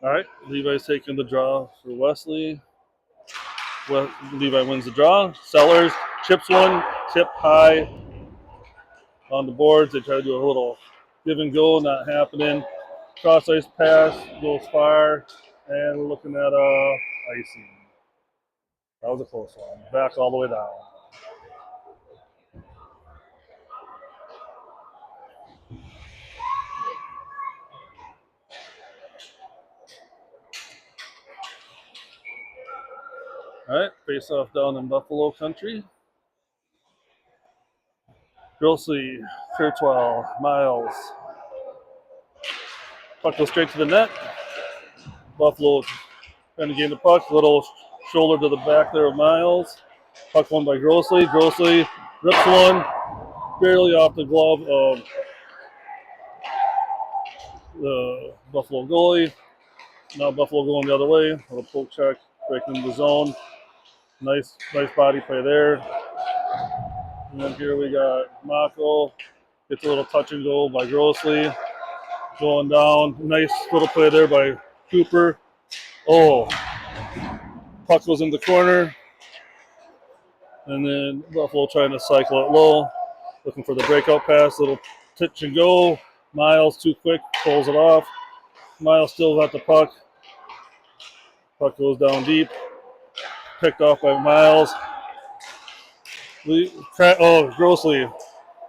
All right. Levi's taking the draw for Wesley. Levi wins the draw. Sellers chips one. Tip high on the boards. They try to do a little give and go. Not happening. Cross ice pass goes far. And we're looking at icing. That was a close one. Back all the way down. All right, face off down in Buffalo country. Grossly, Kurtwell, Miles. Puck goes straight to the net. Buffalo trying to gain the puck. Little shoulder to the back there of Miles. Puck won by Grossly. Grossly rips one. Barely off the glove of the Buffalo goalie. Now Buffalo going the other way. With a poke check, breaking the zone. Nice body play there. And then here we got Mako. Gets a little touch and go by Grossly. Going down. Nice little play there by Cooper. Oh. Puck goes in the corner. And then Buffalo trying to cycle it low. Looking for the breakout pass. Little touch and go. Miles too quick. Pulls it off. Miles still got the puck. Puck goes down deep. Picked off by Miles. Grossly.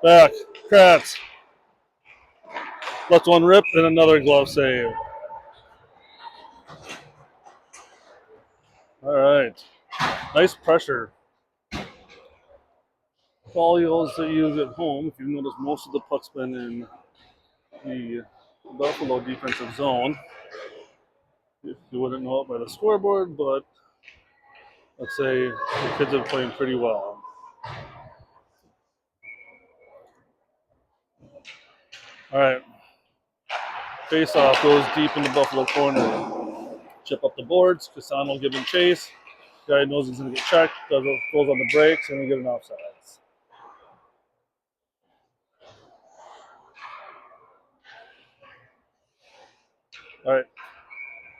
Back. Kratz. Left one rip and another glove save. All right. Nice pressure. All those that you at home, if you've noticed, most of the puck's been in the Buffalo defensive zone. You wouldn't know it by the scoreboard, but let's say the kids are playing pretty well. All right. Face off goes deep in the Buffalo corner. Chip up the boards. Casano giving chase. Guy knows he's going to get checked. Goes on the brakes, and we get an offsides. All right.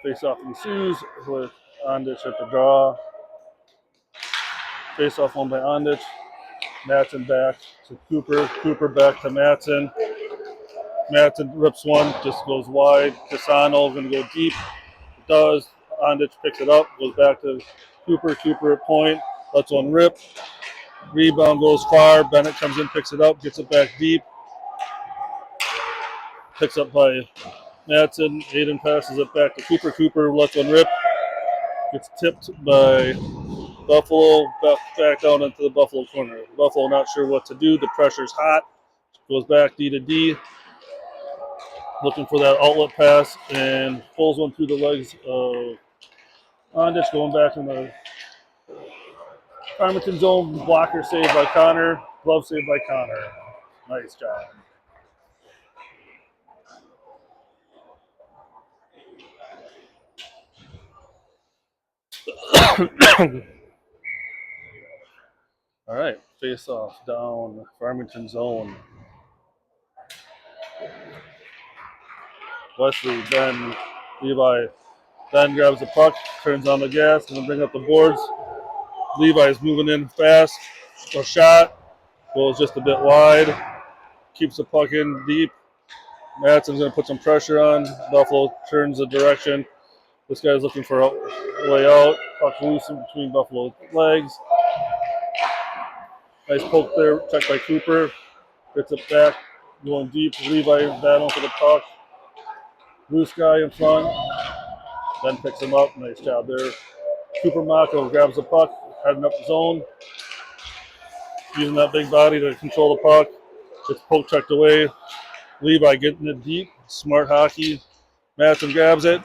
Face off ensues with Ondich at the draw. Face off one by Ondich. Madsen back to Cooper. Cooper back to Madsen. Madsen rips one, just goes wide. Casano going to go deep. It does. Ondich picks it up, goes back to Cooper. Cooper at point. Lets one rip. Rebound goes far. Bennett comes in, picks it up, gets it back deep. Picks up by Madsen. Aiden passes it back to Cooper. Cooper lets one rip. Gets tipped by Buffalo. Back down into the Buffalo corner. Buffalo not sure what to do. The pressure's hot. Goes back D to D. looking for that outlet pass and pulls one through the legs of Ondich, going back in the Farmington zone. Blocker saved by Connor. Glove saved by Connor. Nice job. All right, face off down Farmington zone. Wesley, Ben, Levi. Ben grabs the puck, turns on the gas, going to bring up the boards. Levi's moving in fast. A shot goes just a bit wide. Keeps the puck in deep. Madsen's going to put some pressure on. Buffalo turns the direction. This guy's looking for a way out. Puck loose in between Buffalo's legs. Nice poke there, checked by Cooper. Gets it back, going deep. Levi battling for the puck. Loose guy in front. Then picks him up. Nice job there. Cooper Mako grabs the puck, heading up the zone. Using that big body to control the puck. Gets poke checked away. Levi getting it deep. Smart hockey. Madsen grabs it.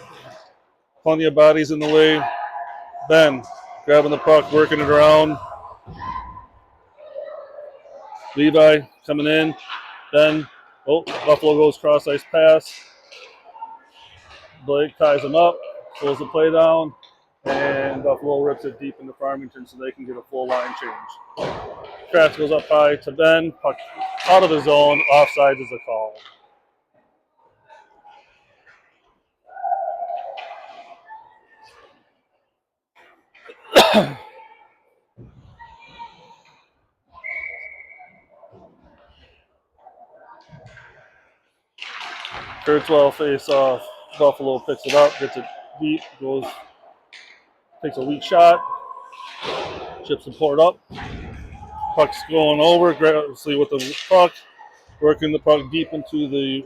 Plenty of bodies in the way. Ben grabbing the puck, working it around. Levi coming in. Then, Buffalo goes cross ice pass. Blake ties him up, slows the play down, and Buffalo rips it deep into Farmington so they can get a full line change. Kratz goes up high to Ben, puck out of the zone, offside is the call. Kurtzwell face off. Buffalo picks it up, gets it deep, takes a weak shot, chips and pour it up. Puck's going over, Grassley with the puck, working the puck deep into the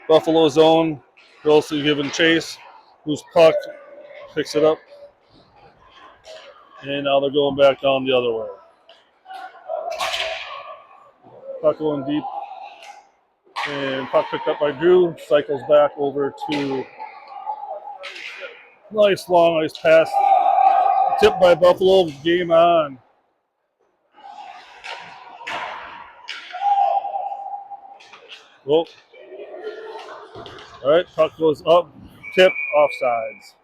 Buffalo zone. Grassley giving chase, loose puck, picks it up, and now they're going back down the other way. Puck going deep, and puck picked up by Drew, cycles back over to nice long ice pass, tipped by Buffalo, game on. Well, all right, puck goes up, tip, offsides.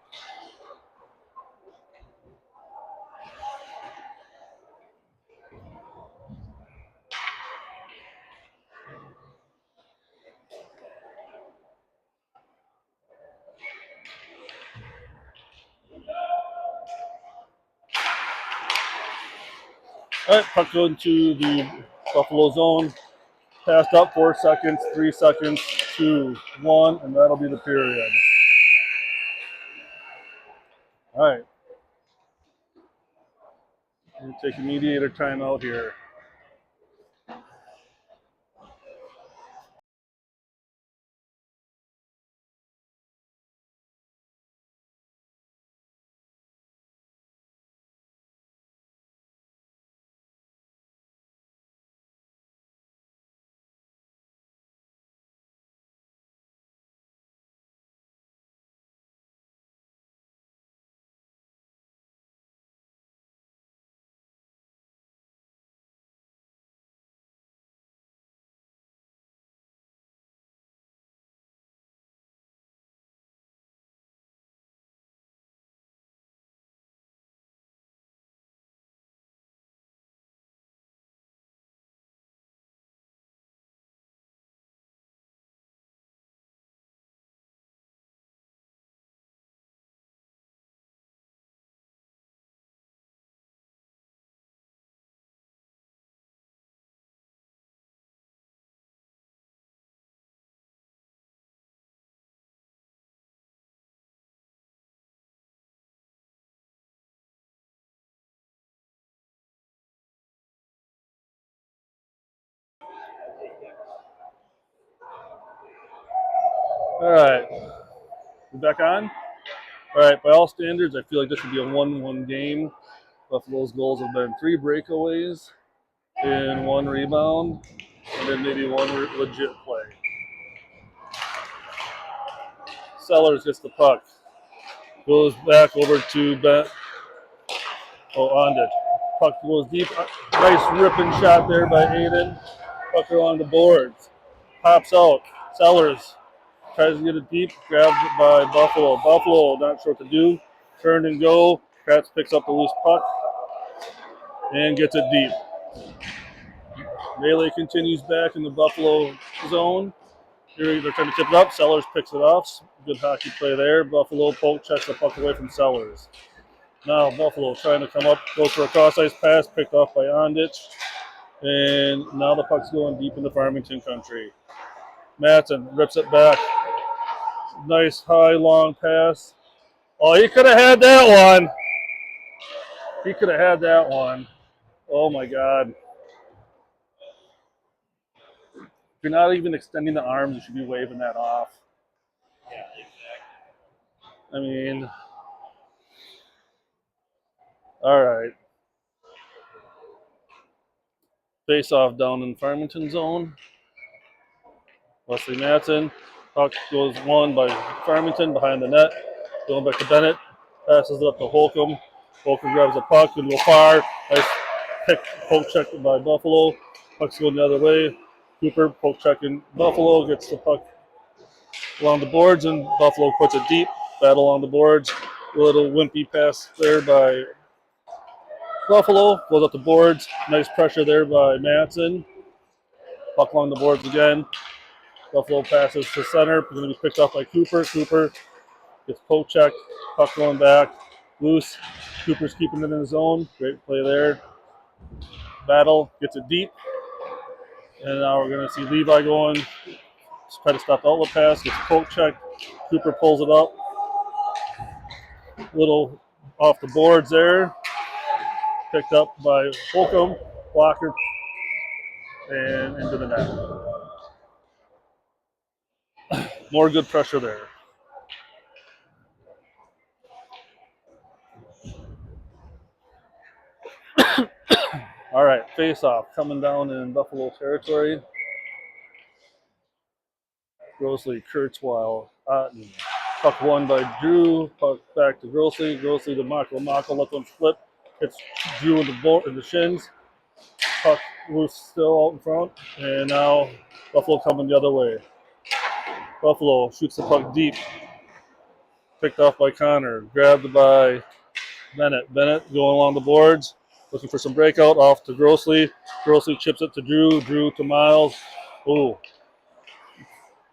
All right, puck going to the Buffalo zone. Passed up 4 seconds, 3 seconds, 2, 1, and that'll be the period. All right. We'll take a mediator timeout here. All right. We back on? All right. By all standards, I feel like this should be a 1-1 game. Buffalo's goals have been 3 breakaways and 1 rebound, and then maybe 1 legit play. Sellers gets the puck. Goes back over to Ondich. Puck goes deep. Nice ripping shot there by Aiden. Puck along the boards. Pops out. Sellers tries to get it deep. Grabbed it by Buffalo. Buffalo not sure what to do. Turn and go. Kratz picks up the loose puck and gets it deep. Melee continues back in the Buffalo zone. Here they're trying to tip it up. Sellers picks it off. Good hockey play there. Buffalo poke checks the puck away from Sellers. Now Buffalo trying to come up, goes for a cross-ice pass, picked off by Ondich. And now the puck's going deep into Farmington country. Matson rips it back. Nice high long pass. Oh, he could have had that one. He could have had that one. Oh my God. If you're not even extending the arms, you should be waving that off. Yeah, exactly. I mean, all right. Face off down in Farmington zone. Wesley Matson. Puck goes won by Farmington behind the net. Going back to Bennett. Passes it up to Holcomb. Holcomb grabs the puck and go far. Nice poke check by Buffalo. Puck's going the other way. Cooper poke checking Buffalo. Gets the puck along the boards and Buffalo puts it deep. Battle on the boards. A little wimpy pass there by Buffalo. Goes up the boards. Nice pressure there by Matson. Puck along the boards again. Buffalo passes to center. Going to be picked up by Cooper. Cooper gets poke checked. Puck going back. Loose. Cooper's keeping it in his zone. Great play there. Battle gets it deep. And now we're going to see Levi going. Try to stop the outlet pass. Gets poke checked. Cooper pulls it up. Little off the boards there. Picked up by Holcomb. Blocker. And into the net. More good pressure there. All right, face-off coming down in Buffalo territory. Grosley, Kurzweil, Otten. Puck won by Drew. Puck back to Grosley. Grosley to Mako. Mako let them flip. Hits Drew in the shins. Puck loose still out in front. And now Buffalo coming the other way. Buffalo shoots the puck deep. Picked off by Connor. Grabbed by Bennett. Bennett going along the boards. Looking for some breakout. Off to Grosley. Grosley chips it to Drew. Drew to Miles. Ooh.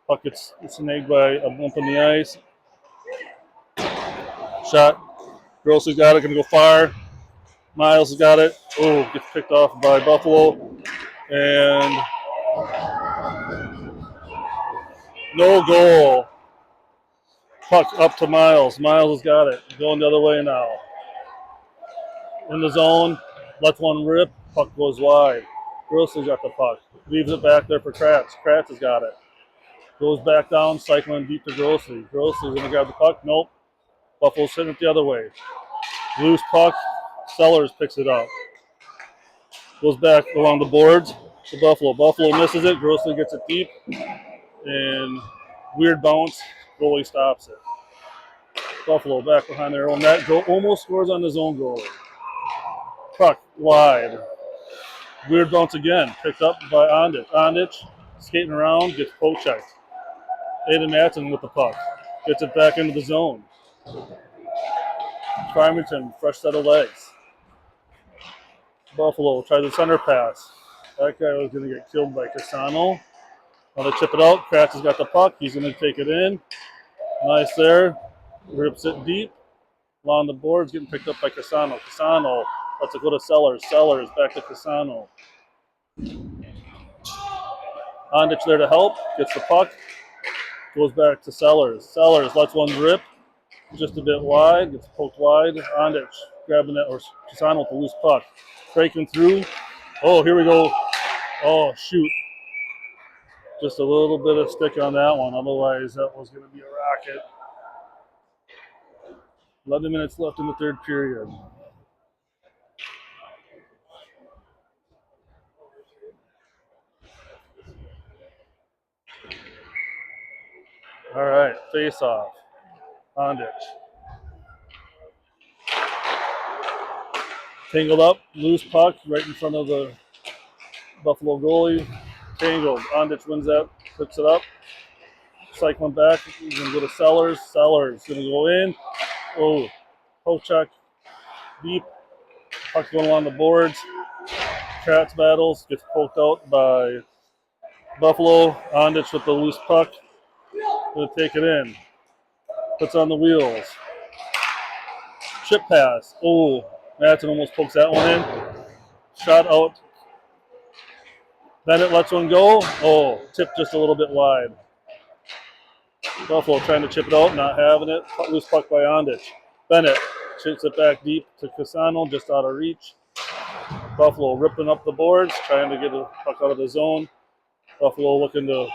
Puck gets snagged by a bump on the ice. Shot. Grosley's got it. Going to go far. Miles has got it. Oh, gets picked off by Buffalo. And no goal. Puck up to Miles. Miles has got it. Going the other way now. In the zone. Lets one rip. Puck goes wide. Grosley's got the puck. Leaves it back there for Kratz. Kratz has got it. Goes back down, cycling deep to Grosley. Grosley's going to grab the puck. Nope. Buffalo's hitting it the other way. Loose puck. Sellers picks it up. Goes back along the boards to Buffalo. Buffalo misses it. Grosley gets it deep. And weird bounce. Goalie stops it. Buffalo back behind their own net. Almost scores on his own goalie. Puck wide. Weird bounce again. Picked up by Ondich. Ondich skating around. Gets poke checked. Aiden Matson with the puck. Gets it back into the zone. Farmington, fresh set of legs. Buffalo tries a center pass. That guy was going to get killed by Casano. Now they chip it out. Kratz has got the puck. He's going to take it in. Nice there. Rips it deep. Along the boards, getting picked up by Casano. Casano lets it go to Sellers. Sellers back to Casano. Ondich there to help. Gets the puck. Goes back to Sellers. Sellers lets one rip. Just a bit wide. Gets poked wide. Ondich grabbing that, or Casano with the loose puck. Breaking through. Oh, here we go. Oh, shoot. Just a little bit of stick on that one. Otherwise, that was going to be a rocket. 11 minutes left in the third period. All right, face off. Ondich. Tangled up, loose puck right in front of the Buffalo goalie. Tangled. Ondich wins that, picks it up. Cycling back. He's going to go to Sellers. Sellers going to go in. Oh, poke check. Deep. Puck going along the boards. Cats battles. Gets poked out by Buffalo. Ondich with the loose puck. Going to take it in. Puts on the wheels. Chip pass. Oh, Madsen almost pokes that one in. Shot out. Bennett lets one go. Oh, tipped just a little bit wide. Buffalo trying to chip it out, not having it. Loose puck by Ondich. Bennett chips it back deep to Casano, just out of reach. Buffalo ripping up the boards, trying to get the puck out of the zone. Buffalo looking to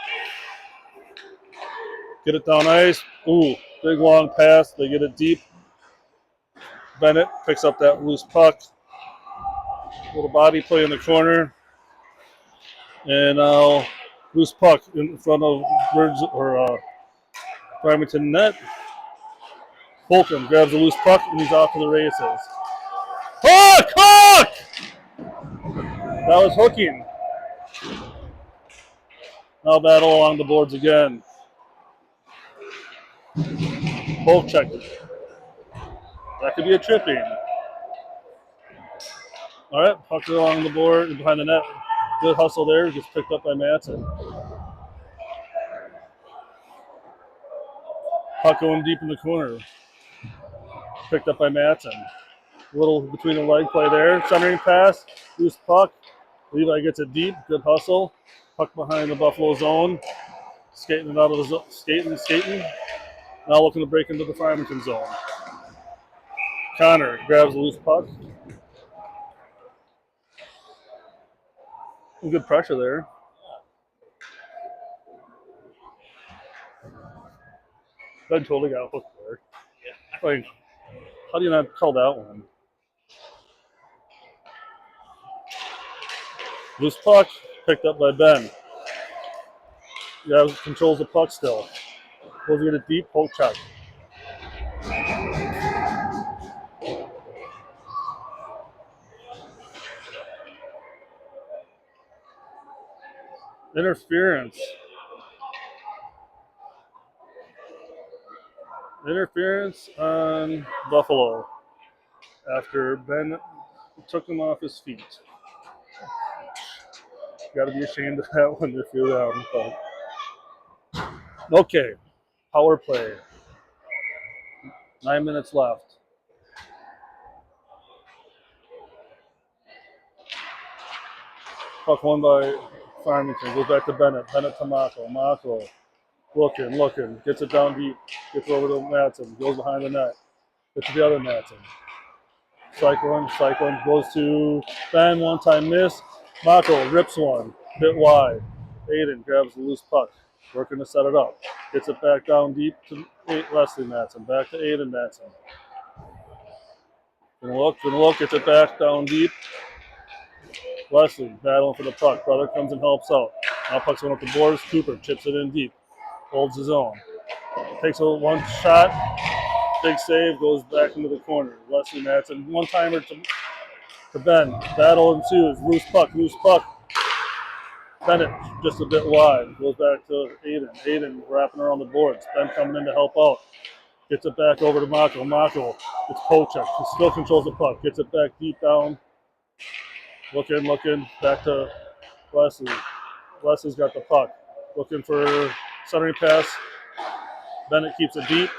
get it down ice. Ooh, big long pass. They get it deep. Bennett picks up that loose puck. Little body play in the corner. And now loose puck in front of Birds or Farmington net. Holcomb grabs the loose puck and he's off to the races. Hook! Hook! That was hooking. Now battle along the boards again. Poke check. That could be a tripping. All right, puck along the board and behind the net. Good hustle there. Gets picked up by Madsen. Puck going deep in the corner. Picked up by Madsen. A little between the leg play there. Centering pass. Loose puck. Levi gets it deep. Good hustle. Puck behind the Buffalo zone. Skating it out of the zone. Skating. Now looking to break into the Farmington zone. Connor grabs the loose puck. Some good pressure there. Ben totally got hooked there. Yeah. Like, how do you not call that one? Loose puck, picked up by Ben. Yeah, controls the puck still. Goes to get it deep, poke check. Interference. Interference on Buffalo after Ben took him off his feet. Got to be ashamed of that one if you're them. But. Okay, power play. 9 minutes left. Puck won by Farmington. Goes back to Bennett. Bennett to Mako. Mako looking. Gets it down deep. Gets over to Madsen. Goes behind the net. Gets to the other Madsen. Cycling. Goes to Ben. One time miss. Mako rips one. Bit wide. Aiden grabs the loose puck. Working to set it up. Gets it back down deep to Leslie Madsen. Back to Aiden Madsen. Gonna look. Gets it back down deep. Leslie battling for the puck. Brother comes and helps out. Now puck's going up the boards. Cooper chips it in deep. Holds his own. Takes a one shot. Big save. Goes back into the corner. Leslie Madsen. One timer to Ben. Battle ensues. Loose puck. Bennett just a bit wide. Goes back to Aiden. Aiden wrapping around the boards. Ben coming in to help out. Gets it back over to Mako. Mako. It's Pochek. He still controls the puck. Gets it back deep down. Looking. Back to Leslie. Leslie's got the puck. Looking for centering pass. Bennett keeps it deep.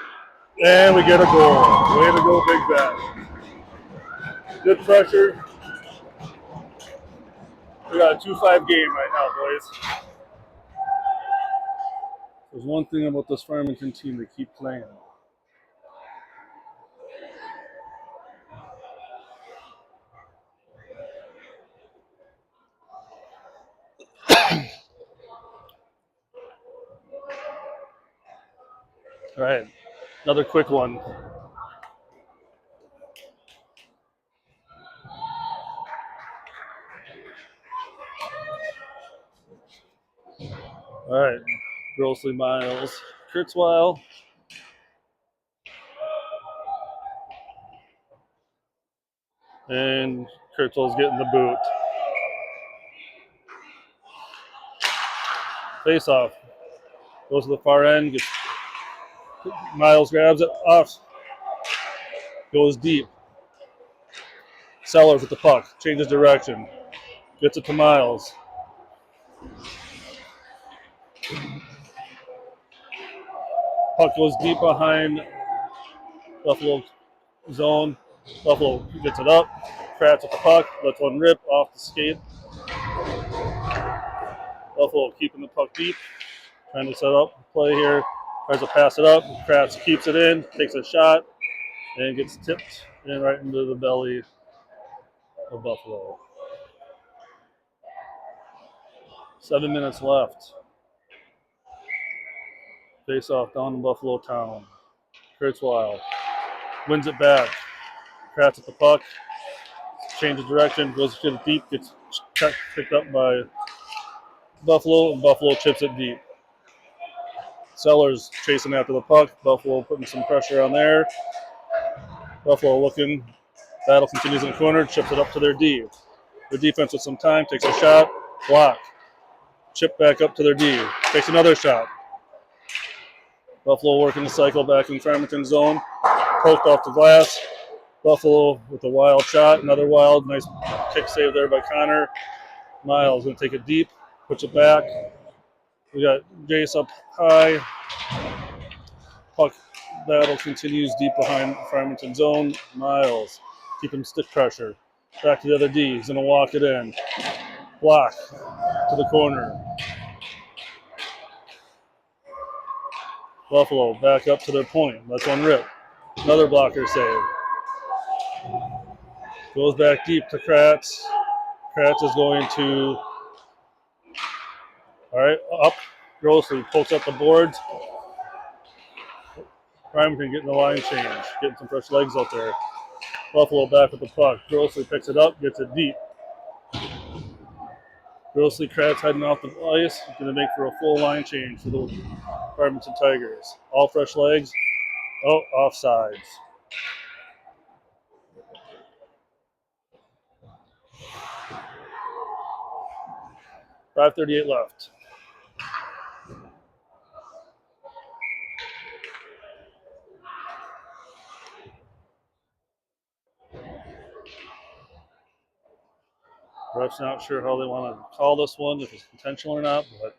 And we get a goal. Way to go, Big Bash. Good pressure. We got a 2-5 game right now, boys. There's one thing about this Farmington team, they keep playing. All right, another quick one. All right, Grossly Miles, Kurtzweil. And Kurtzels getting the boot. Face off. Goes to the far end. Miles grabs it off. Goes deep. Sellers with the puck. Changes direction. Gets it to Miles. Puck goes deep behind Buffalo zone. Buffalo gets it up. Kratz with the puck. Lets one rip off the skate. Buffalo keeping the puck deep. Trying to set up play here. Tries to pass it up. Kratz keeps it in. Takes a shot. And gets tipped in right into the belly of Buffalo. 7 minutes left. Face off down in Buffalo town. Kurtzweil wins it back. Kratz at the puck. Changes direction. Goes to the deep. Gets picked up by Buffalo. And Buffalo chips it deep. Sellers chasing after the puck. Buffalo putting some pressure on there. Buffalo looking. Battle continues in the corner. Chips it up to their D. Their defense with some time. Takes a shot. Block. Chip back up to their D. Takes another shot. Buffalo working the cycle back in Farmington zone. Poked off the glass. Buffalo with a wild shot. Another wild. Nice kick save there by Connor. Miles going to take it deep. Puts it back. We got Jace up high. Puck battle continues deep behind Farmington zone. Miles keeping stick pressure. Back to the other D. He's going to walk it in. Block to the corner. Buffalo back up to their point. That's one rip. Another blocker save. Goes back deep to Kratz. Kratz is going to, all right, up. Grossly pokes up the boards. Farmington getting the line change. Getting some fresh legs out there. Buffalo back with the puck. Grossly picks it up, gets it deep. Grossly Kratz heading off the ice. Going to make for a full line change for the Farmington Tigers. All fresh legs. Oh, offsides. .538 left. Ref's not sure how they want to call this one, if it's intentional or not, but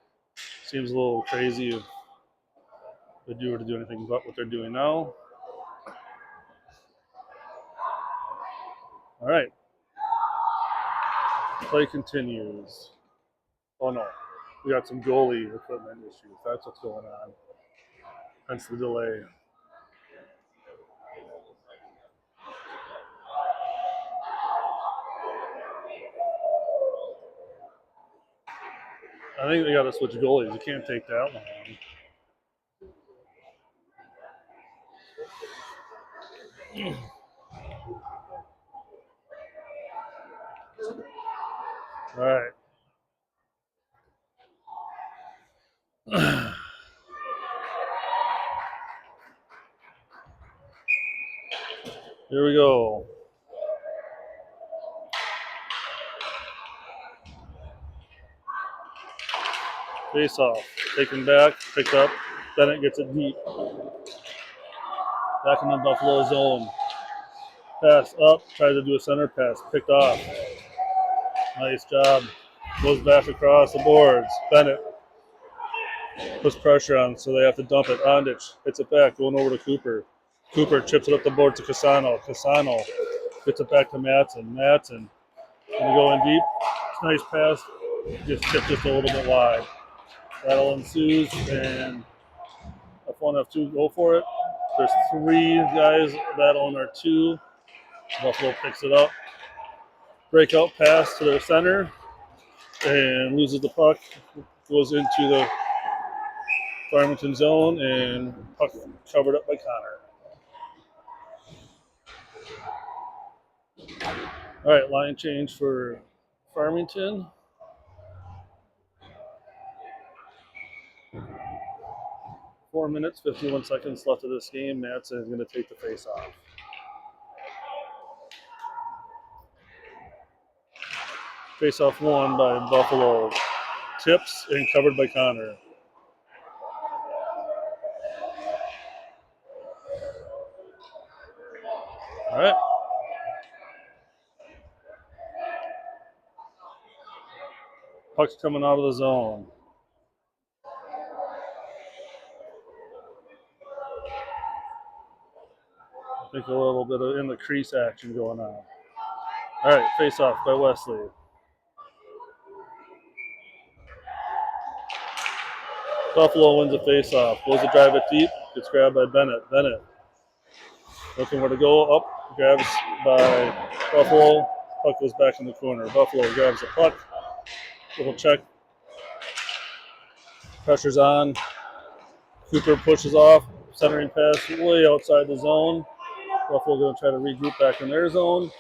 seems a little crazy if they were to do anything but what they're doing now. All right. Play continues. Oh no, we got some goalie equipment issues. That's what's going on. Hence the delay. I think they got to switch goalies. You can't take that one. All right. Here we go. Face off. Taken back. Picked up. Bennett gets it deep. Back in the Buffalo zone. Pass up. Tries to do a center pass. Picked off. Nice job. Goes back across the boards. Bennett puts pressure on, so they have to dump it. Ondich hits it back. Going over to Cooper. Cooper chips it up the board to Casano. Casano gets it back to Matson. Matson going to go in deep. Nice pass. Just tipped just a little bit wide. Battle ensues, and F1, F2 go for it. There's three guys battling our two. Buffalo picks it up. Breakout pass to their center and loses the puck. Goes into the Farmington zone, and puck covered up by Connor. All right, line change for Farmington. Four minutes, 51 seconds left of this game. Matson is going to take the face off. Face off won by Buffalo. Tips and covered by Connor. All right. Puck's coming out of the zone. I think a little bit of in the crease action going on. All right, face off by Wesley. Buffalo wins the face off. Goes to drive it deep. Gets grabbed by Bennett. Bennett looking where to go. Up. Grabs by Buffalo. Puck goes back in the corner. Buffalo grabs the puck. Little check. Pressure's on. Cooper pushes off. Centering pass way outside the zone. Buffalo going to try to regroup back in their zone.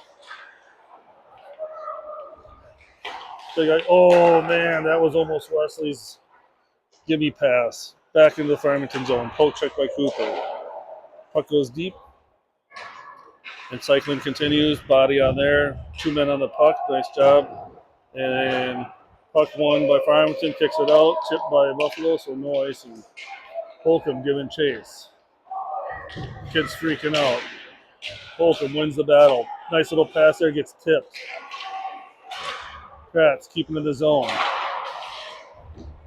Oh, man, that was almost Wesley's gimme pass. Back into the Farmington zone. Poke check by Cooper. Puck goes deep. And cycling continues. Body on there. 2 men on the puck. Nice job. And puck won by Farmington. Kicks it out. Tipped by Buffalo, so no icing. Holcomb giving chase. Kid's freaking out. Holcomb wins the battle. Nice little pass there. Gets tipped. Kratz keeping in the zone.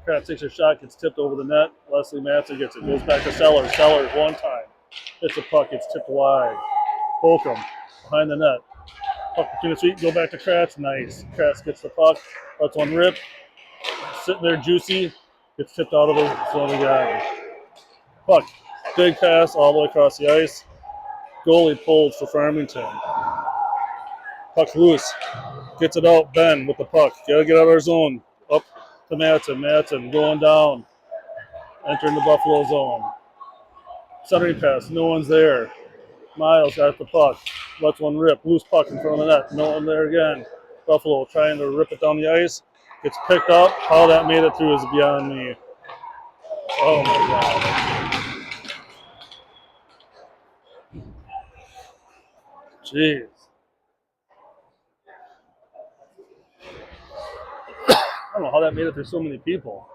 Kratz takes a shot. Gets tipped over the net. Leslie Matson gets it. Goes back to Sellers. Sellers one time. Hits a puck. Gets tipped wide. Holcomb behind the net. Puck between his feet. Go back to Kratz. Nice. Kratz gets the puck. Lets one rip. Sitting there juicy. Gets tipped out of the zone again. Puck. Big pass all the way across the ice. Goalie pulled for Farmington. Puck loose. Gets it out. Ben with the puck. Gotta get out of our zone. Up to Matson. Matson going down. Entering the Buffalo zone. Centering pass. No one's there. Miles got the puck. Lets one rip. Loose puck in front of the net. No one there again. Buffalo trying to rip it down the ice. Gets picked up. How that made it through is beyond me. Oh my God. Jeez. I don't know how that made it through so many people.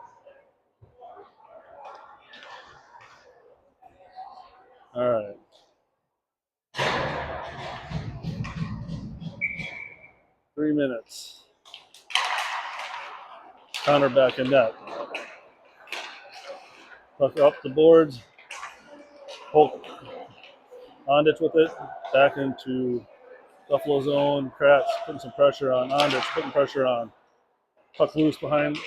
All right. Three minutes. Connor back in net. Puck up the boards. Polk Ondich with it. Back into Buffalo zone. Kratz putting some pressure on. Ondich putting pressure on. Puck loose behind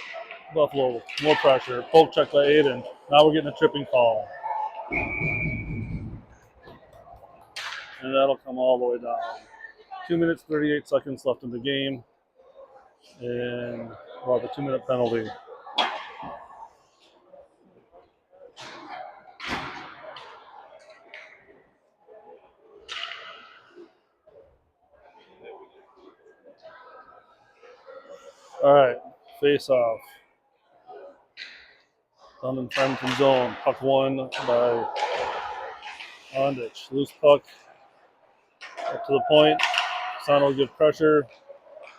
Buffalo. More pressure. Polk check by Aiden. Now we're getting a tripping call. And that'll come all the way down. 2 minutes, 38 seconds left in the game. And the 2-minute penalty. All right, face off. Down in Farmington zone. Puck won by Ondich. Loose puck. Up to the point. Son will give pressure.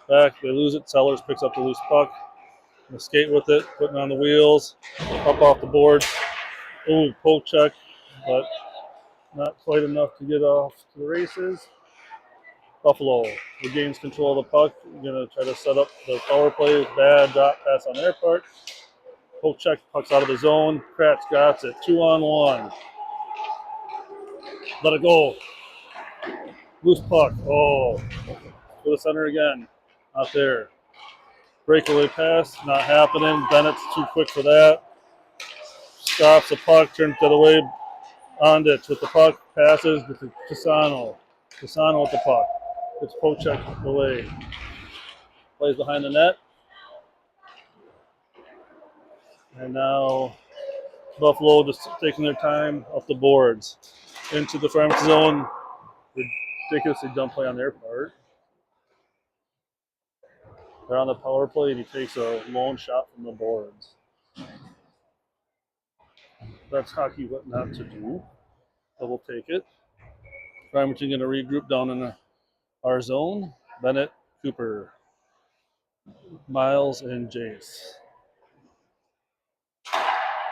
Back. They lose it. Sellers picks up the loose puck. Gonna skate with it. Putting on the wheels. Up off the board. Ooh, poke check. But not quite enough to get off to the races. Buffalo regains control of the puck. Going to try to set up the power play. Bad dot pass on their part. Poke check. Puck's out of the zone. Kratz got it. 2-on-1. Let it go. Loose puck. Oh. To the center again. Not there. Breakaway pass. Not happening. Bennett's too quick for that. Stops the puck. Turns the other way. Ondich with the puck. Passes to Casano. Casano with the puck. It's poke check away. Plays behind the net. And now Buffalo just taking their time off the boards. Into the Farmington zone. Ridiculously dumb play on their part. They're on the power play and he takes a lone shot from the boards. That's hockey what not to do. But we'll take it. Farmington going to regroup down in our zone. Bennett, Cooper. Miles and Jace.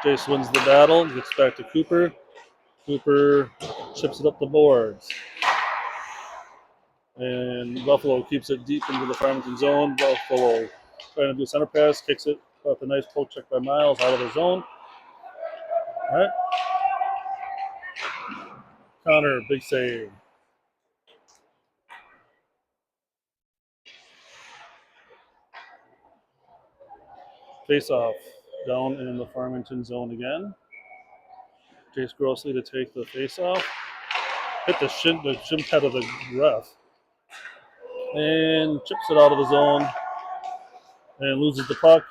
Jace wins the battle, gets back to Cooper. Cooper chips it up the boards. And Buffalo keeps it deep into the Farmington zone. Buffalo trying to do center pass, kicks it up a nice poke check by Miles out of the zone. All right. Connor, big save. Face off down in the Farmington zone again. Jace Grossley to take the face off. Hit the shin pad of the ref. And chips it out of the zone. And loses the puck.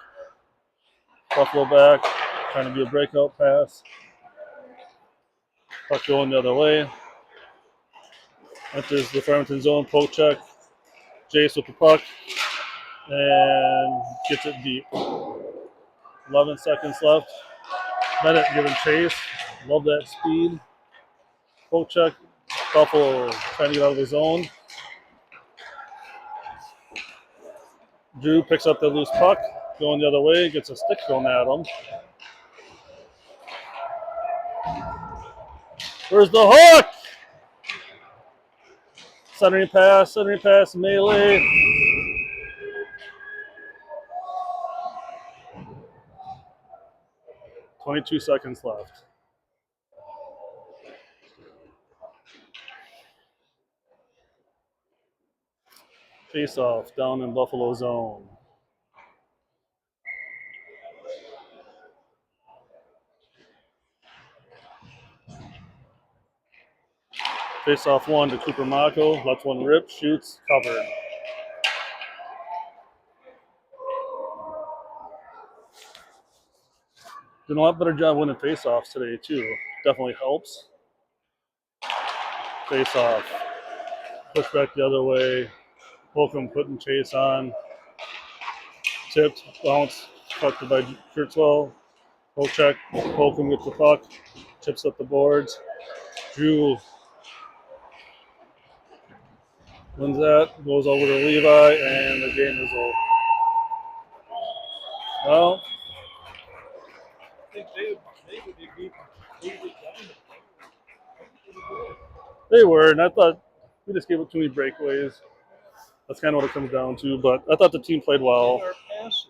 Buffalo back. Trying to be a breakout pass. Puck going the other way. Enters the Farmington zone, poke check. Jace with the puck. And gets it deep. 11 seconds left. Bennett giving chase. Love that speed. Poke check. Buffalo trying to get out of the zone. Drew picks up the loose puck. Going the other way. Gets a stick thrown at him. Where's the hook? Centering pass, melee. .22 seconds left. Face off down in Buffalo zone. Face off one to Cooper Mako. Lets one rip, shoots, covered. Doing a lot better job winning face offs today, too. Definitely helps. Face off. Push back the other way. Holcomb putting chase on. Tipped, bounce, collected by Kurtzwell. Poke check. Holcomb gets the puck. Chips up the boards. Drew wins that. Goes over to Levi, and the game is over. Well, I think they would be completely done. they were, and I thought we just gave up too many breakaways. That's kind of what it comes down to, but I thought the team played well. Our passes.